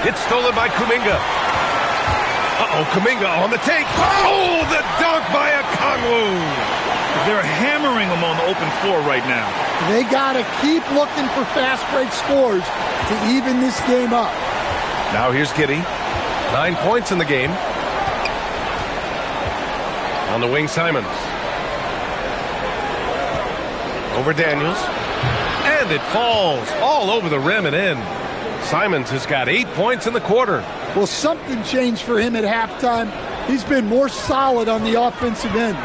It's stolen by Kuminga. Uh-oh, Kuminga on the take. Oh, the dunk by Okongwu. They're hammering him on the open floor right now. They got to keep looking for fast break scores to even this game up. Now here's Giddey. 9 points in the game. On the wing, Simons. Over Daniels. And it falls all over the rim and in. Simons has got 8 points in the quarter. Well, something changed for him at halftime. He's been more solid on the offensive end.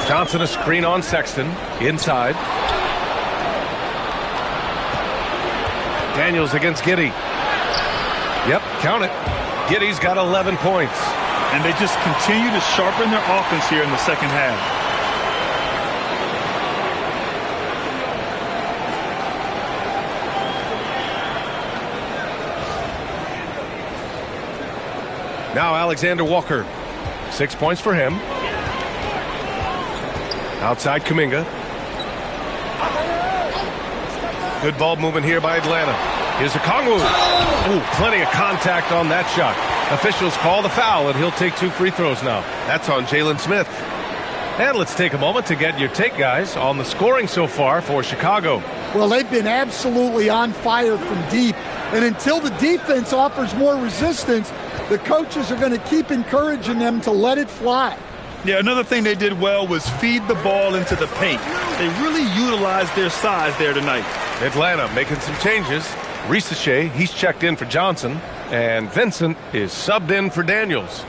Johnson a screen on Sexton. Inside. Daniels against Giddey. Yep, count it. Giddey's got 11 points. And they just continue to sharpen their offense here in the second half. Now Alexander Walker. 6 points for him. Outside Kuminga. Good ball movement here by Atlanta. Here's Okongwu. Ooh, plenty of contact on that shot. Officials call the foul, and he'll take 2 free throws now. That's on Jalen Smith. And let's take a moment to get your take, guys, on the scoring so far for Chicago. Well, they've been absolutely on fire from deep. And until the defense offers more resistance, the coaches are going to keep encouraging them to let it fly. Yeah, another thing they did well was feed the ball into the paint. They really utilized their size there tonight. Atlanta making some changes. Risache, he's checked in for Johnson. And Vincent is subbed in for Daniels.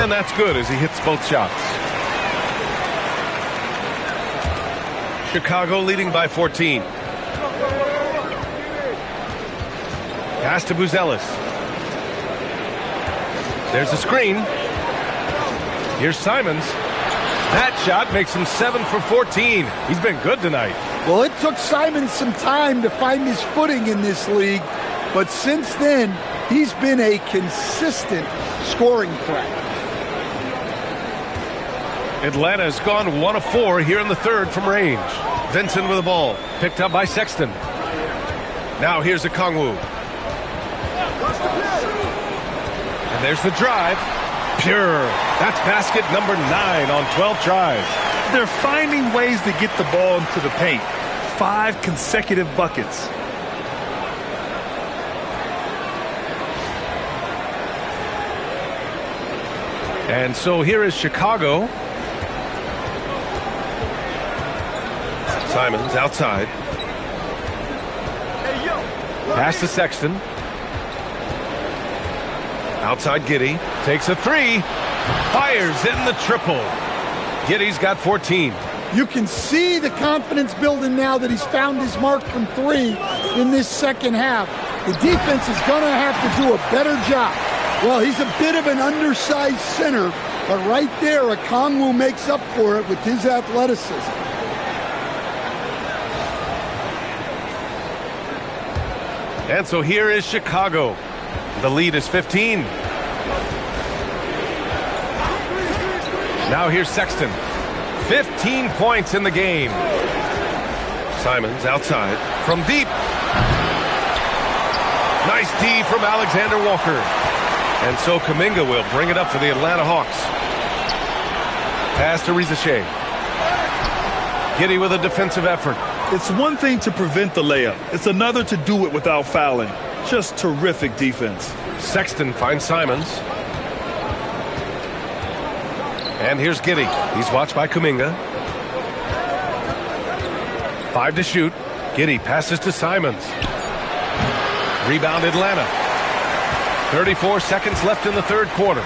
And that's good as he hits both shots. Chicago leading by 14. Pass to Buzelis. There's a screen. Here's Simons. That shot makes him 7 for 14. He's been good tonight. Well, it took Simons some time to find his footing in this league, but since then, he's been a consistent scoring threat. Atlanta has gone 1 of 4 here in the third from range. Vincent with the ball, picked up by Sexton. Now here's Okongwu. And there's the drive. Pure. That's basket number 9 on 12 tries. They're finding ways to get the ball into the paint. 5 consecutive buckets. And so here is Chicago. Simons outside. Pass to Sexton. Outside Giddey. Takes a 3. Fires in the triple. Giddey's got 14. You can see the confidence building now that he's found his mark from 3 in this second half. The defense is going to have to do a better job. Well, he's a bit of an undersized center, but right there, Okongwu makes up for it with his athleticism. And so here is Chicago. The lead is 15. Now here's Sexton. 15 points in the game. Simons outside from deep. Nice D from Alexander Walker. And so Kuminga will bring it up for the Atlanta Hawks. Pass to Rizachet. Giddey with a defensive effort. It's one thing to prevent the layup. It's another to do it without fouling. Just terrific defense. Sexton finds Simons. And here's Giddey. He's watched by Kuminga. 5 to shoot. Giddey passes to Simons. Rebound Atlanta. 34 seconds left in the third quarter.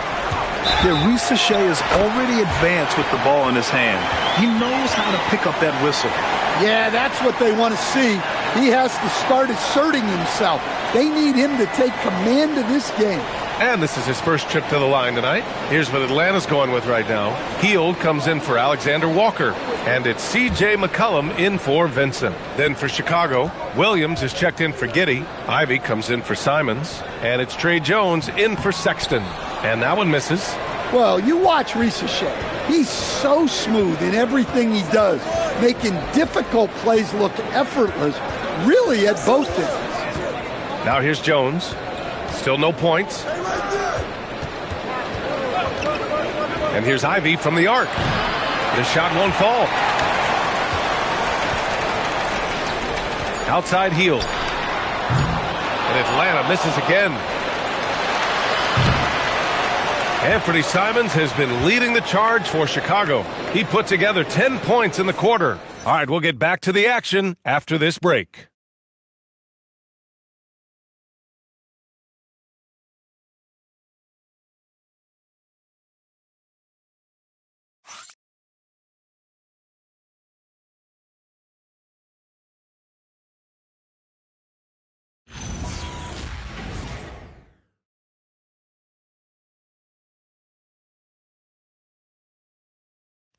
Rizachet is already advanced with the ball in his hand. He knows how to pick up that whistle. Yeah, that's what they want to see. He has to start asserting himself. They need him to take command of this game. And this is his first trip to the line tonight. Here's what Atlanta's going with right now. Hield comes in for Alexander Walker. And it's C.J. McCollum in for Vincent. Then for Chicago, Williams is checked in for Giddey. Ivey comes in for Simons. And it's Trey Jones in for Sexton. And that one misses. Well, you watch Rizachet. He's so smooth in everything he does, making difficult plays look effortless, really at both ends. Now here's Jones. Still no points. And here's Ivey from the arc. The shot won't fall. Outside Hield. And Atlanta misses again. Anthony Simons has been leading the charge for Chicago. He put together 10 points in the quarter. All right, we'll get back to the action after this break.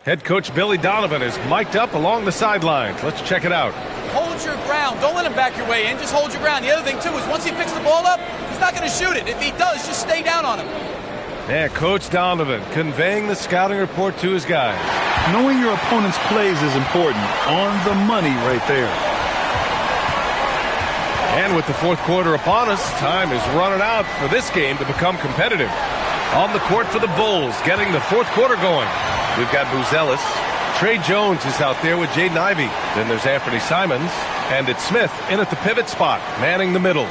Head coach Billy Donovan is mic'd up along the sidelines. Let's check it out. Hold your ground. Don't let him back your way in. Just hold your ground. The other thing, too, is once he picks the ball up, he's not going to shoot it. If he does, just stay down on him. Yeah, Coach Donovan conveying the scouting report to his guys. Knowing your opponent's plays is important. On the money right there. And with the fourth quarter upon us, time is running out for this game to become competitive. On the court for the Bulls, getting the fourth quarter going. We've got Buzelis. Trey Jones is out there with Jaden Ivey. Then there's Anthony Simons. And it's Smith in at the pivot spot, manning the middle.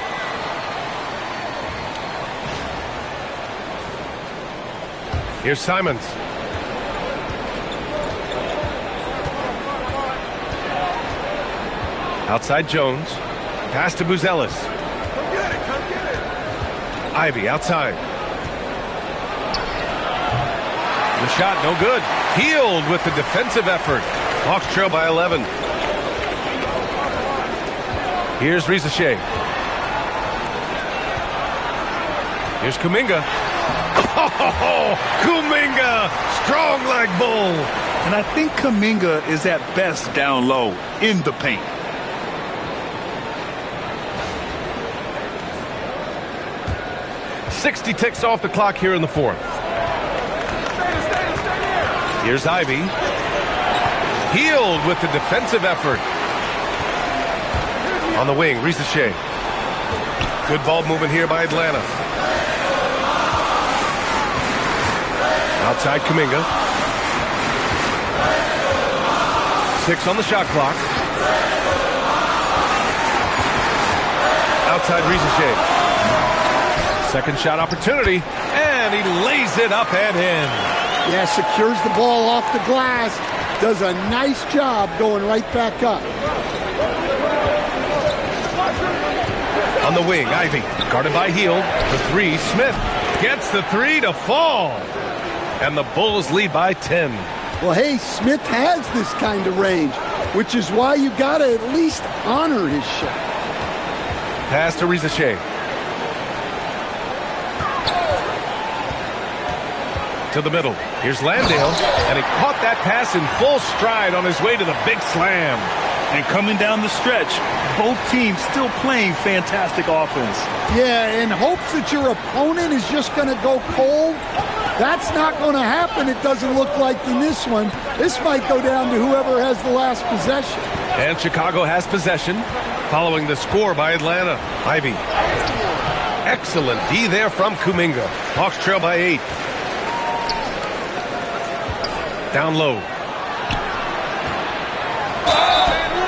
Here's Simons. Outside Jones. Pass to Buzelis. Come get it, come get it. Ivey outside. The shot, no good. Hield with the defensive effort. Hawks trail by 11. Here's Rizachet. Here's Kuminga. Oh, Kuminga! Strong like bull. And I think Kuminga is at best down low in the paint. .60 ticks off the clock here in the fourth. Here's Ivy. Healed with the defensive effort. On the wing, Risache. Good ball movement here by Atlanta. Outside Kuminga. 6 on the shot clock. Outside Risache. Second shot opportunity, and he lays it up and in. Yeah, secures the ball off the glass. Does a nice job going right back up. On the wing, Ivy, guarded by Hield. The 3, Smith gets the 3 to fall. And the Bulls lead by 10. Well, hey, Smith has this kind of range, which is why you got to at least honor his shot. Pass to Risache. To the middle. Here's Landale, and he caught that pass in full stride on his way to the big slam. And coming down the stretch, both teams still playing fantastic offense. Yeah, in hopes that your opponent is just going to go cold. That's not going to happen, it doesn't look like, in this one. This might go down to whoever has the last possession. And Chicago has possession, following the score by Atlanta. Ivy. Excellent D there from Kuminga. Hawks trail by 8. Down low.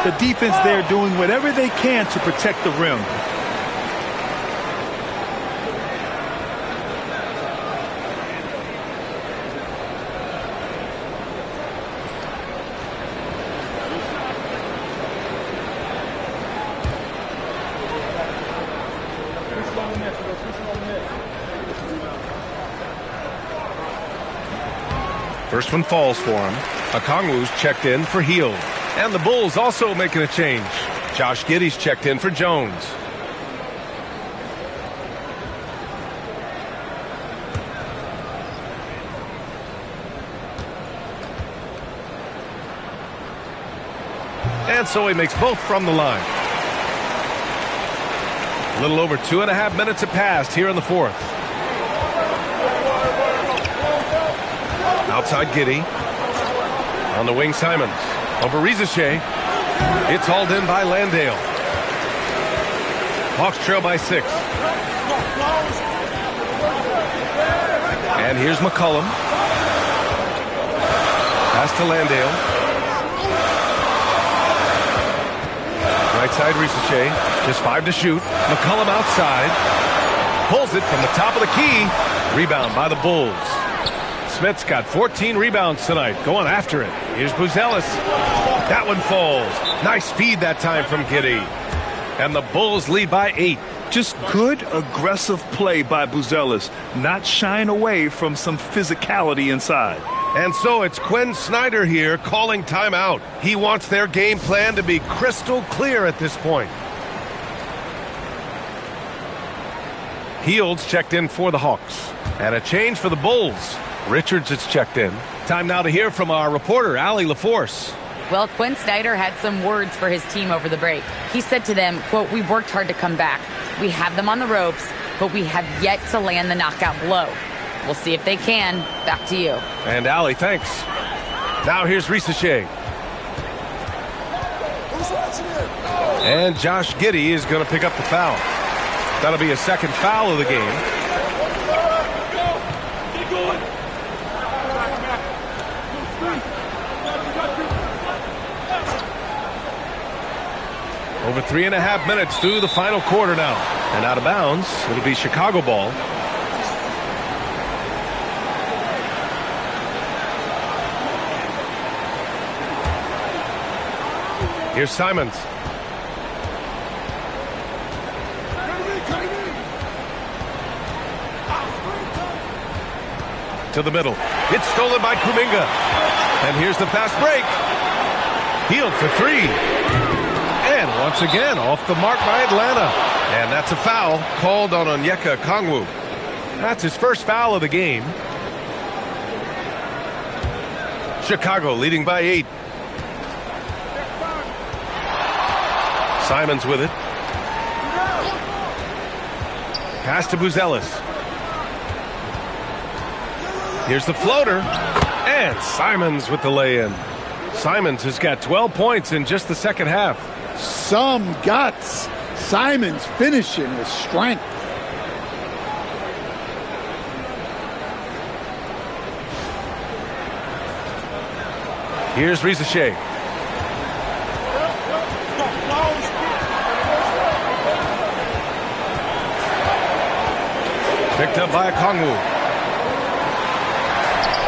The defense there doing whatever they can to protect the rim. First one falls for him. Okongwu's checked in for Hield. And the Bulls also making a change. Josh Giddey's checked in for Jones. And so he makes both from the line. A little over 2.5 minutes have passed here in the fourth. Outside Giddey. On the wing, Simons. Over Risache. It's hauled in by Landale. Hawks trail by 6. And here's McCollum. Pass to Landale. Right side, Risache. Just 5 to shoot. McCollum outside. Pulls it from the top of the key. Rebound by the Bulls. Smith's got 14 rebounds tonight, going after it. Here's Buzelis. That one falls. Nice feed that time from Giddey. And the Bulls lead by 8. Just good, aggressive play by Buzelis, not shying away from some physicality inside. And so it's Quinn Snyder here calling timeout. He wants their game plan to be crystal clear at this point. Hield's checked in for the Hawks. And a change for the Bulls. Richards is checked in. Time now to hear from our reporter, Allie LaForce. Well, Quinn Snyder had some words for his team over the break. He said to them, quote, "We worked hard to come back. We have them on the ropes, but we have yet to land the knockout blow. We'll see if they can." Back to you. And Allie, thanks. Now here's Risache. And Josh Giddey is going to pick up the foul. That'll be a second foul of the game. Over 3.5 minutes through the final quarter now. And out of bounds, it'll be Chicago ball. Here's Simons. To the middle. It's stolen by Kuminga. And here's the fast break. Hield for 3. And once again, off the mark by Atlanta. And that's a foul called on Onyeka Okongwu. That's his first foul of the game. Chicago leading by 8. Simons with it. Pass to Buzelis. Here's the floater. And Simons with the lay-in. Simons has got 12 points in just the second half. Some guts. Simons finishing with strength. Here's Rizachet. Picked up by Okongwu.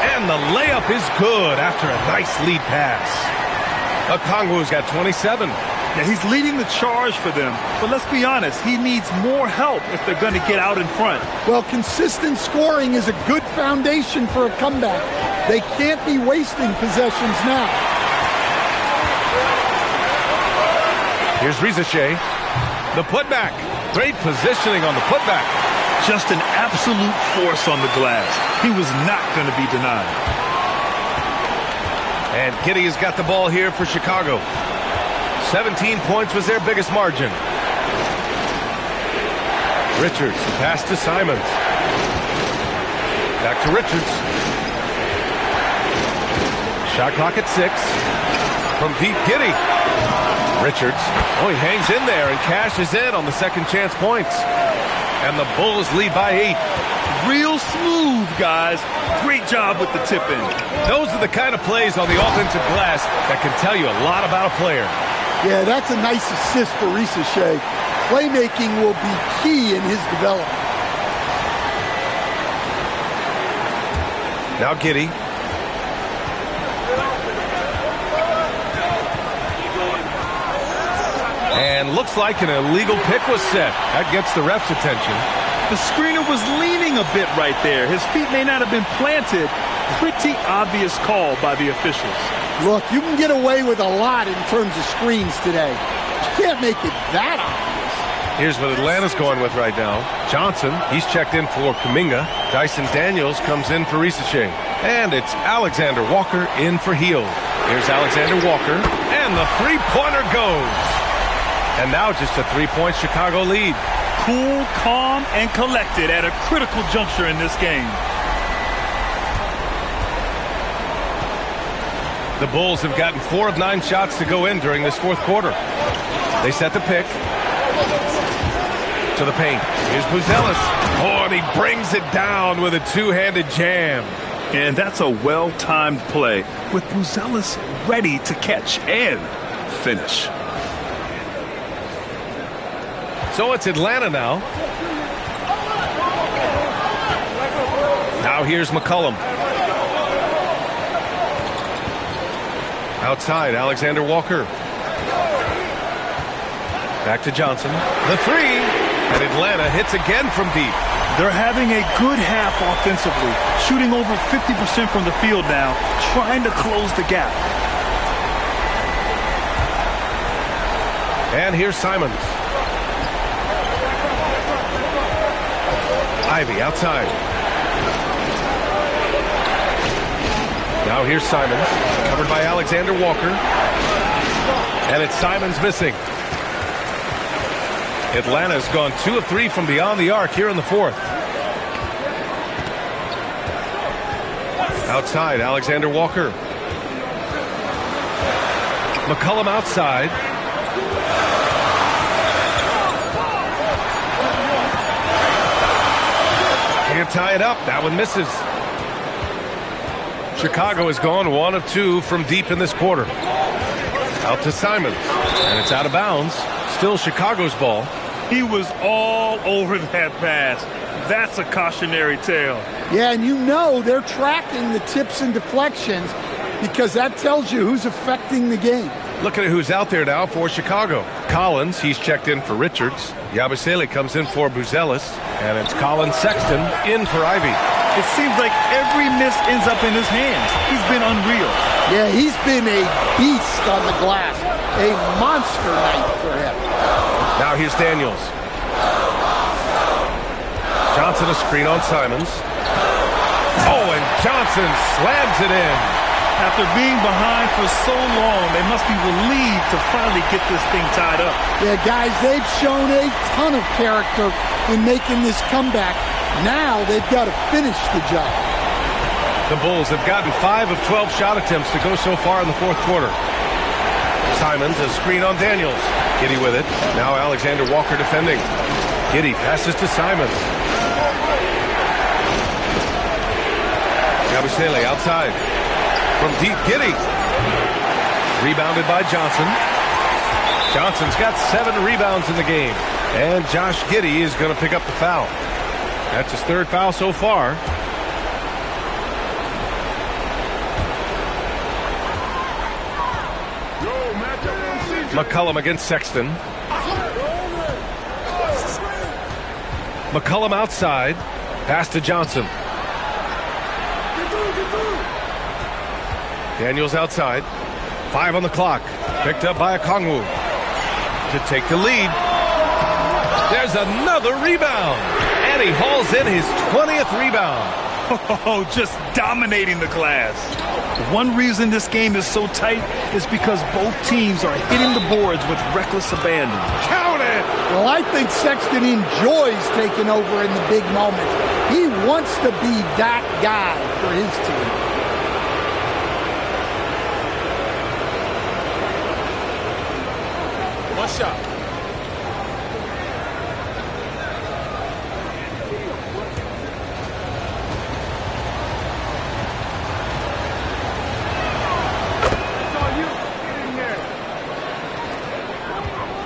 And the layup is good after a nice lead pass. Okongwu's got 27. Yeah, he's leading the charge for them. But let's be honest, he needs more help if they're going to get out in front. Well, consistent scoring is a good foundation for a comeback. They can't be wasting possessions now. Here's Rizachet. The putback. Great positioning on the putback. Just an absolute force on the glass. He was not going to be denied. And Giddey has got the ball here for Chicago. 17 points was their biggest margin. Richards, the pass to Simons. Back to Richards. Shot clock at 6. From deep, Giddey. Richards, he hangs in there and cashes in on the second chance points. And the Bulls lead by 8. Real smooth, guys. Great job with the tip-in. Those are the kind of plays on the offensive glass that can tell you a lot about a player. Yeah, that's a nice assist for Rizachet. Playmaking will be key in his development. Now Giddey. And looks like an illegal pick was set. That gets the ref's attention. The screener was leaning a bit right there. His feet may not have been planted. Pretty obvious call by the officials. Look, you can get away with a lot in terms of screens today. You can't make it that obvious. Here's what Atlanta's going with right now. Johnson, he's checked in for Kuminga. Dyson Daniels comes in for Rizachet. And it's Alexander Walker in for Hield. Here's Alexander Walker. And the three-pointer goes. And now just a 3-point Chicago lead. Cool, calm, and collected at a critical juncture in this game. The Bulls have gotten 4 of 9 shots to go in during this fourth quarter. They set the pick. To the paint. Here's Buzelis. And he brings it down with a two-handed jam. And that's a well-timed play with Buzelis ready to catch and finish. So it's Atlanta now. Now here's McCollum. Outside, Alexander Walker. Back to Johnson. The three. And Atlanta hits again from deep. They're having a good half offensively. Shooting over 50% from the field now. Trying to close the gap. And here's Simons. Ivy outside. Now here's Simons, covered by Alexander Walker. And it's Simons missing. Atlanta's gone 2 of 3 from beyond the arc here in the fourth. Outside, Alexander Walker. McCollum outside. Can't tie it up. That one misses. Chicago has gone 1 of 2 from deep in this quarter. Out to Simons. And it's out of bounds. Still Chicago's ball. He was all over that pass. That's a cautionary tale. Yeah, and you know they're tracking the tips and deflections because that tells you who's affecting the game. Looking at who's out there now for Chicago. Collins, he's checked in for Richards. Yabusele comes in for Buzelis. And it's Colin Sexton in for Ivy. It seems like every miss ends up in his hands. He's been unreal. Yeah, he's been a beast on the glass. A monster night for him. Now here's Daniels. Johnson a screen on Simons. Oh, and Johnson slams it in. After being behind for so long, they must be relieved to finally get this thing tied up. Yeah, guys, they've shown a ton of character in making this comeback. Now they've got to finish the job. The Bulls have gotten 5 of 12 shot attempts to go so far in the fourth quarter. Simons, a screen on Daniels. Giddey with it. Now Alexander Walker defending. Giddey passes to Simons. Yabusele outside. From deep, Giddey. Rebounded by Johnson. Johnson's got 7 rebounds in the game. And Josh Giddey is going to pick up the foul. That's his 3rd foul so far. McCollum against Sexton. McCollum outside. Pass to Johnson. Daniels outside. 5 on the clock. Picked up by Okongwu to take the lead. There's another rebound. And he hauls in his 20th rebound. Oh, just dominating the glass. One reason this game is so tight is because both teams are hitting the boards with reckless abandon. Count it! Well, I think Sexton enjoys taking over in the big moments. He wants to be that guy for his team. One shot.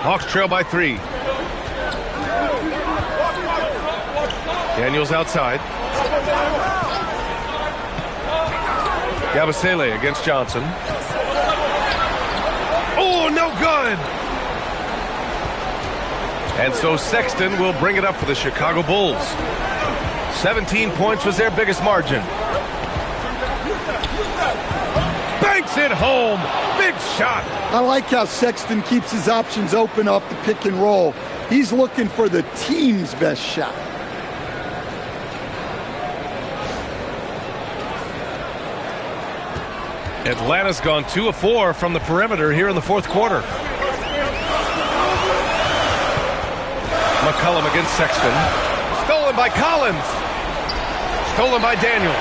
Hawks trail by 3. Daniels outside. Yabusele against Johnson. Oh, no good! And so Sexton will bring it up for the Chicago Bulls. 17 points was their biggest margin. Banks it home! Big shot! I like how Sexton keeps his options open off the pick and roll. He's looking for the team's best shot. Atlanta's gone 2 of 4 from the perimeter here in the fourth quarter. McCollum against Sexton. Stolen by Collins. Stolen by Daniels.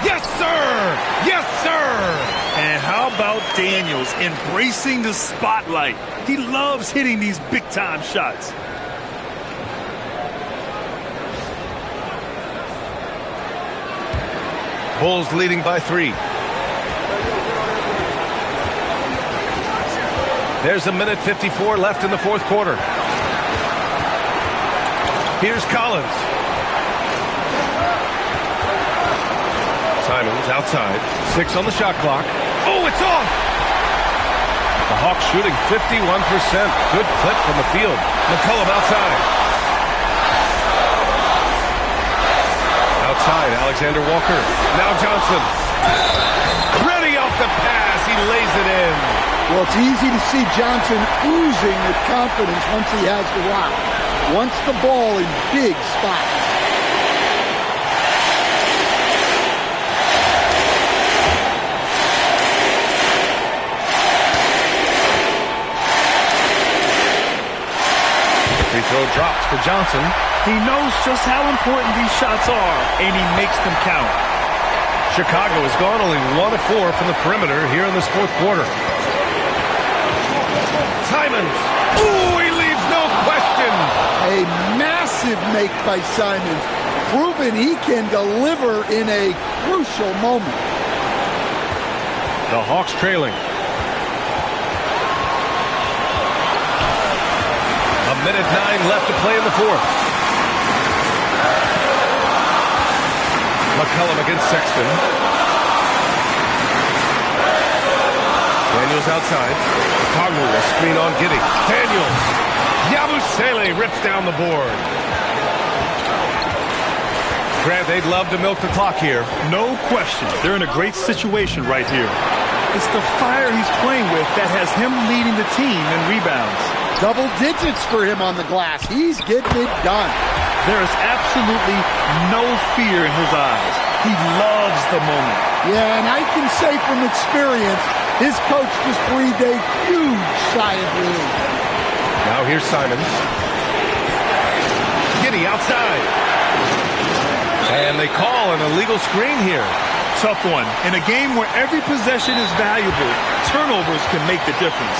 Yes, sir! Yes, sir! And how about Daniels embracing the spotlight? He loves hitting these big-time shots. Bulls leading by 3. There's a minute 54 left in the fourth quarter. Here's Collins. Simons outside. 6 on the shot clock. Oh, it's off! The Hawks shooting 51%. Good clip from the field. McCollum outside. Outside, Alexander Walker. Now Johnson. Ready off the pass. He lays it in. Well, it's easy to see Johnson oozing with confidence once he has the rock. Wants the ball in big spots. Free throw drops for Johnson. He knows just how important these shots are, and he makes them count. Chicago has gone only 1 of 4 from the perimeter here in this fourth quarter. Simons. Ooh, he leaves no question. A massive make by Simons, proving he can deliver in a crucial moment. The Hawks trailing. A minute 9 left to play in the fourth. McCollum against Sexton. Daniels outside. Okongwu will screen on Giddey. Daniels. Yabusele rips down the board. Grant, they'd love to milk the clock here. No question. They're in a great situation right here. It's the fire he's playing with that has him leading the team in rebounds. Double digits for him on the glass. He's getting it done. There is absolutely no fear in his eyes. He loves the moment. Yeah, and I can say from experience, his coach just breathed a huge sigh of relief. Now here's Simons. Giddey outside. And they call an illegal screen here. Tough one. In a game where every possession is valuable, turnovers can make the difference.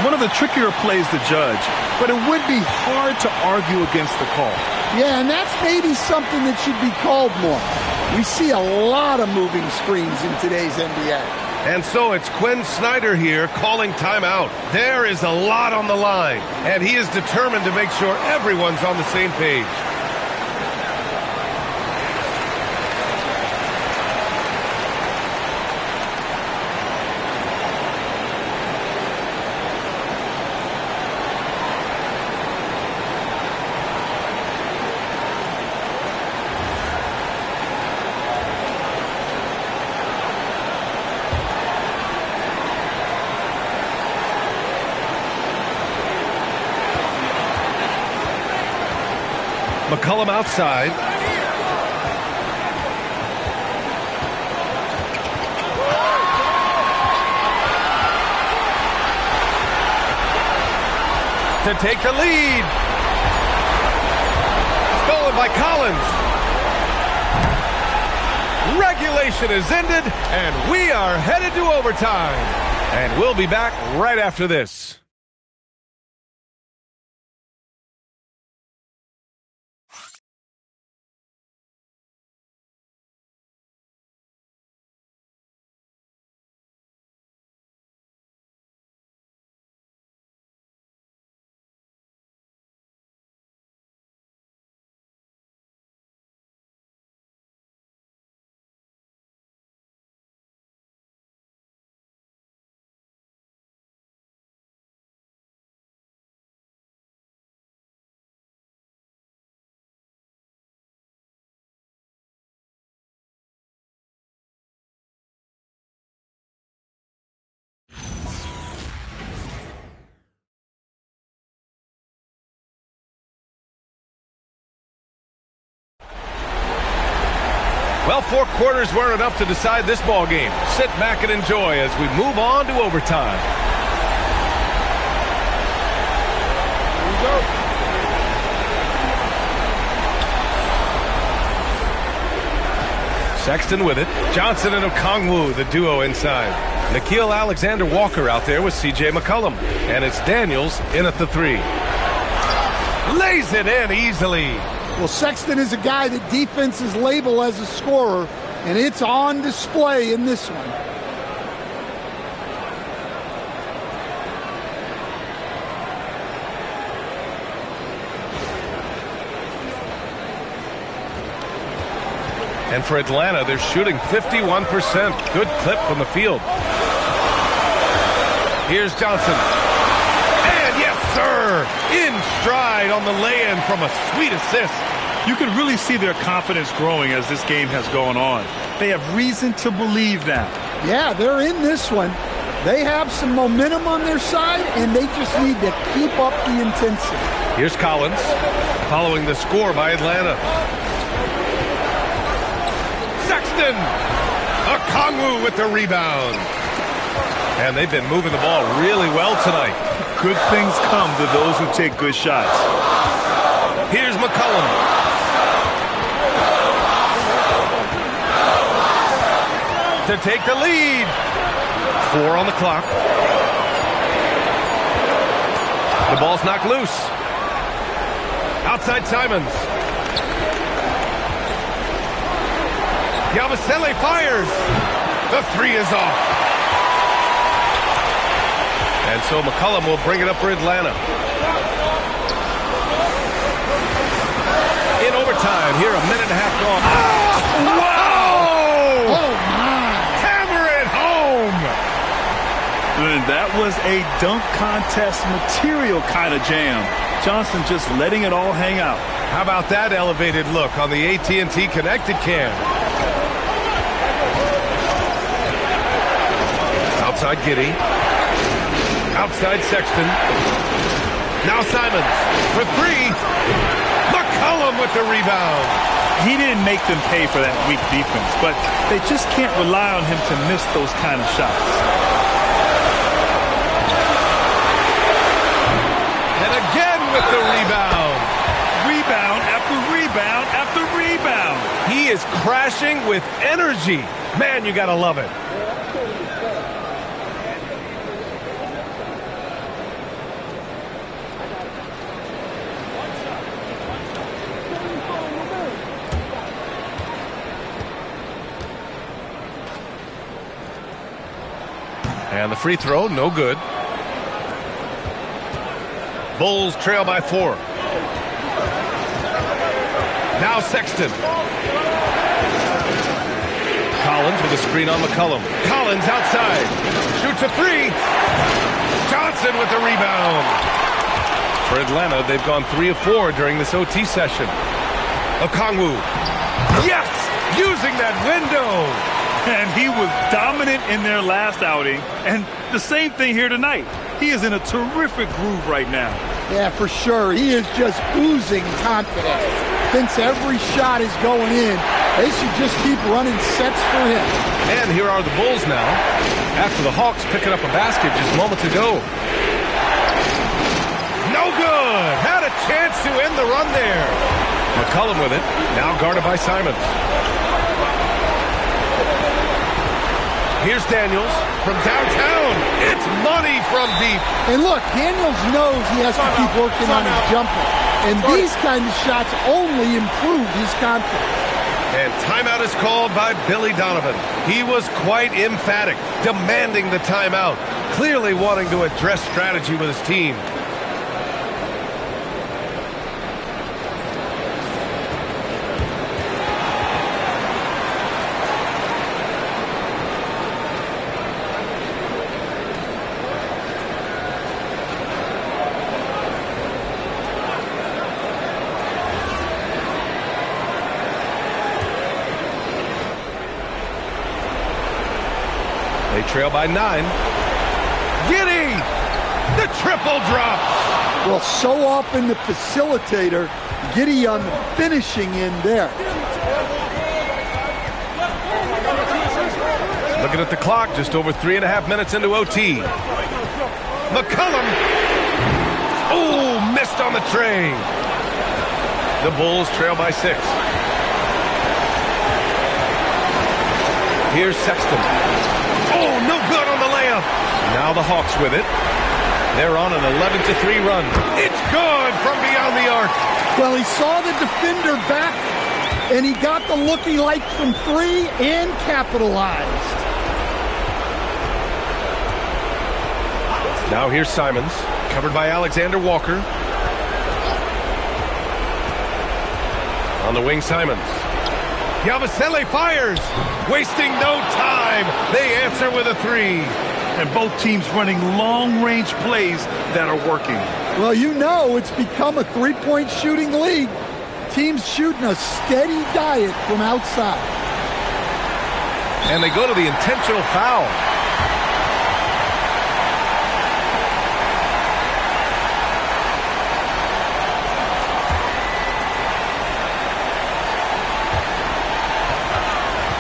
One of the trickier plays to judge, but it would be hard to argue against the call. Yeah, and that's maybe something that should be called more. We see a lot of moving screens in today's NBA. And so it's Quinn Snyder here calling timeout. There is a lot on the line, and he is determined to make sure everyone's on the same page. McCollum outside. To take the lead. Stolen by Collins. Regulation is ended, and we are headed to overtime. And we'll be back right after this. Well, 4 quarters weren't enough to decide this ball game. Sit back and enjoy as we move on to overtime. Here we go. Sexton with it. Johnson and Okongwu, the duo inside. Nickeil Alexander-Walker out there with C.J. McCollum. And it's Daniels in at the 3. Lays it in easily. Well, Sexton is a guy that defenses label as a scorer, and it's on display in this one. And for Atlanta, they're shooting 51%. Good clip from the field. Here's Johnson. And yes, sir! In stride on the lay-in from a sweet assist. You can really see their confidence growing as this game has gone on. They have reason to believe that. Yeah, they're in this one. They have some momentum on their side, and they just need to keep up the intensity. Here's Collins, following the score by Atlanta. Sexton! Okongwu with the rebound. And they've been moving the ball really well tonight. Good things come to those who take good shots. Here's McCollum. To take the lead. 4 on the clock. The ball's knocked loose. Outside Simons. Yabusele fires. The 3 is off. And so McCollum will bring it up for Atlanta. In overtime, here a minute and a half gone. Oh, wow! Oh, my. Hammer it home! And that was a dunk contest material kind of jam. Johnson just letting it all hang out. How about that elevated look on the AT&T Connected Cam? Outside Giddey. Outside Sexton. Now Simons for 3. McCollum with the rebound. He didn't make them pay for that weak defense, but they just can't rely on him to miss those kind of shots. And again with the rebound. Rebound after rebound after He is crashing with energy. Man, you gotta love it. And the free throw, no good. Bulls trail by 4. Now Sexton. Collins with a screen on McCollum. Collins outside. Shoots a 3. Johnson with the rebound. For Atlanta, they've gone 3 of 4 during this OT session. Okongwu. Yes! Using that window. And he was dominant in their last outing. And the same thing here tonight. He is in a terrific groove right now. Yeah, for sure. He is just oozing confidence. Thinks every shot is going in. They should just keep running sets for him. And here are the Bulls now, after the Hawks picking up a basket just moments ago. No good! Had a chance to end the run there. McCollum with it, now guarded by Simons. Here's Daniels from downtown. It's money from deep. And look, Daniels knows he has to keep working on his jumper. And these kind of shots only improve his confidence. And timeout is called by Billy Donovan. He was quite emphatic, demanding the timeout, clearly wanting to address strategy with his team. They trail by 9. Giddy! The triple drops! Well, so often the facilitator, Giddy on the finishing end there. Looking at the clock, just over 3.5 minutes into OT. McCollum! Oh, missed on the tray. The Bulls trail by 6. Here's Sexton. Oh, no good on the layup. Now the Hawks with it. They're on an 11-3 run. It's good from beyond the arc. Well, he saw the defender back, and he got the looking like from 3 and capitalized. Now here's Simons, covered by Alexander Walker. On the wing, Simons. Yabusele fires, wasting no time. They answer with a 3. And both teams running long-range plays that are working. Well, you know it's become a three-point shooting league. Teams shooting a steady diet from outside. And they go to the intentional foul.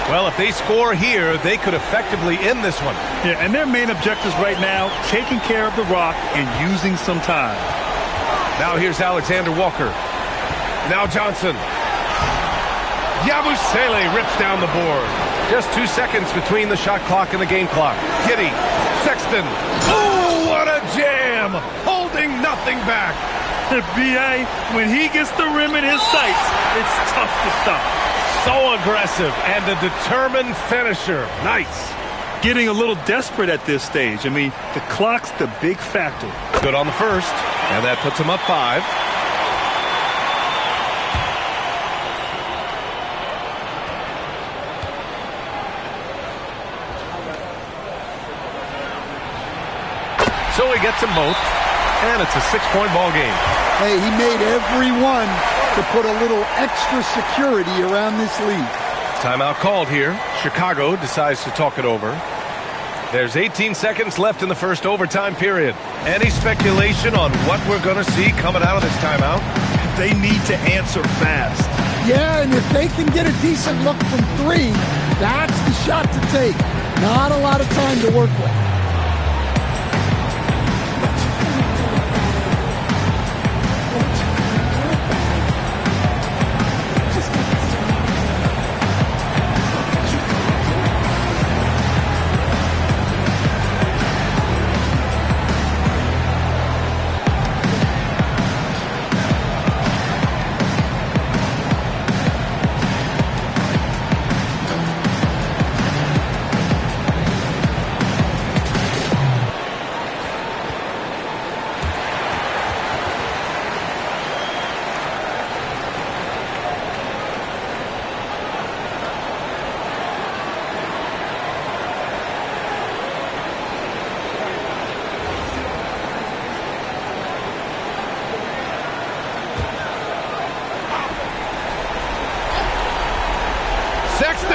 Well, if they score here, they could effectively end this one. Yeah, and their main objectives right now, taking care of the rock and using some time. Now here's Alexander Walker. Now Johnson. Yabusele rips down the board. Just 2 seconds between the shot clock and the game clock. Giddy. Sexton. Oh, what a jam! Holding nothing back. B.A., when he gets the rim in his sights, it's tough to stop. So aggressive and a determined finisher. Nice. Getting a little desperate at this stage. I mean, the clock's the big factor. Good on the first, and that puts him up 5. So he gets them both, and it's a 6-point ball game. Hey, he made every one to put a little extra security around this lead. Timeout called here. Chicago decides to talk it over. There's 18 seconds left in the first overtime period. Any speculation on what we're going to see coming out of this timeout? They need to answer fast. Yeah, and if they can get a decent look from 3, that's the shot to take. Not a lot of time to work with.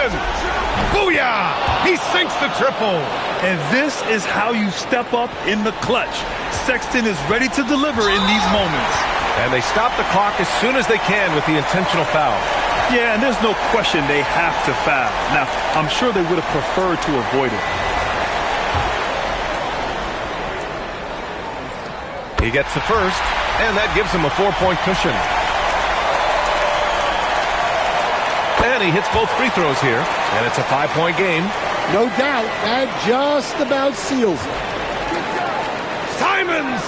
Sexton! Booyah! He sinks the triple. And this is how you step up in the clutch. Sexton is ready to deliver in these moments. And they stop the clock as soon as they can with the intentional foul. Yeah, and there's no question they have to foul. Now, I'm sure they would have preferred to avoid it. He gets the first, and that gives him a 4-point cushion. And he hits both free throws here, and it's a 5-point game. No doubt, that just about seals it. Simons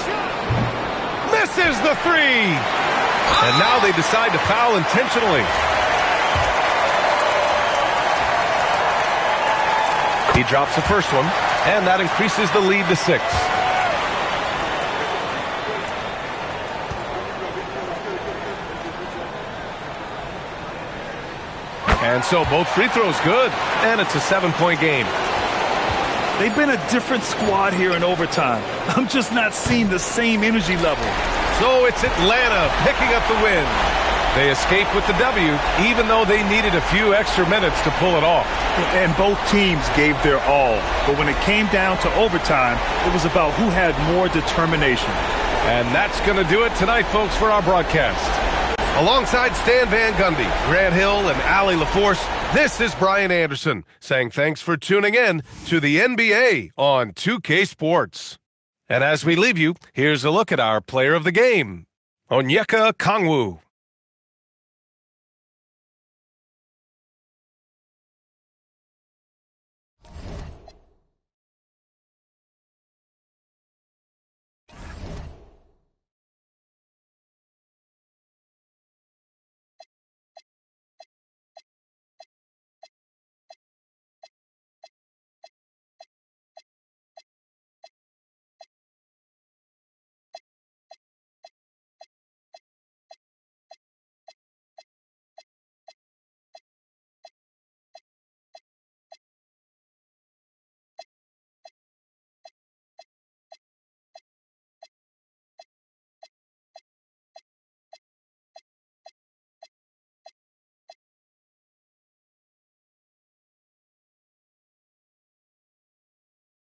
misses the three. And now they decide to foul intentionally. He drops the first one, and that increases the lead to 6. And so both free throws good, and it's a 7-point game. They've been a different squad here in overtime. I'm just not seeing the same energy level. So it's Atlanta picking up the win. They escape with the W, even though they needed a few extra minutes to pull it off. And both teams gave their all. But when it came down to overtime, it was about who had more determination. And that's going to do it tonight, folks, for our broadcast. Alongside Stan Van Gundy, Grant Hill, and Allie LaForce, this is Brian Anderson saying thanks for tuning in to the NBA on 2K Sports. And as we leave you, here's a look at our player of the game, Onyeka Okongwu.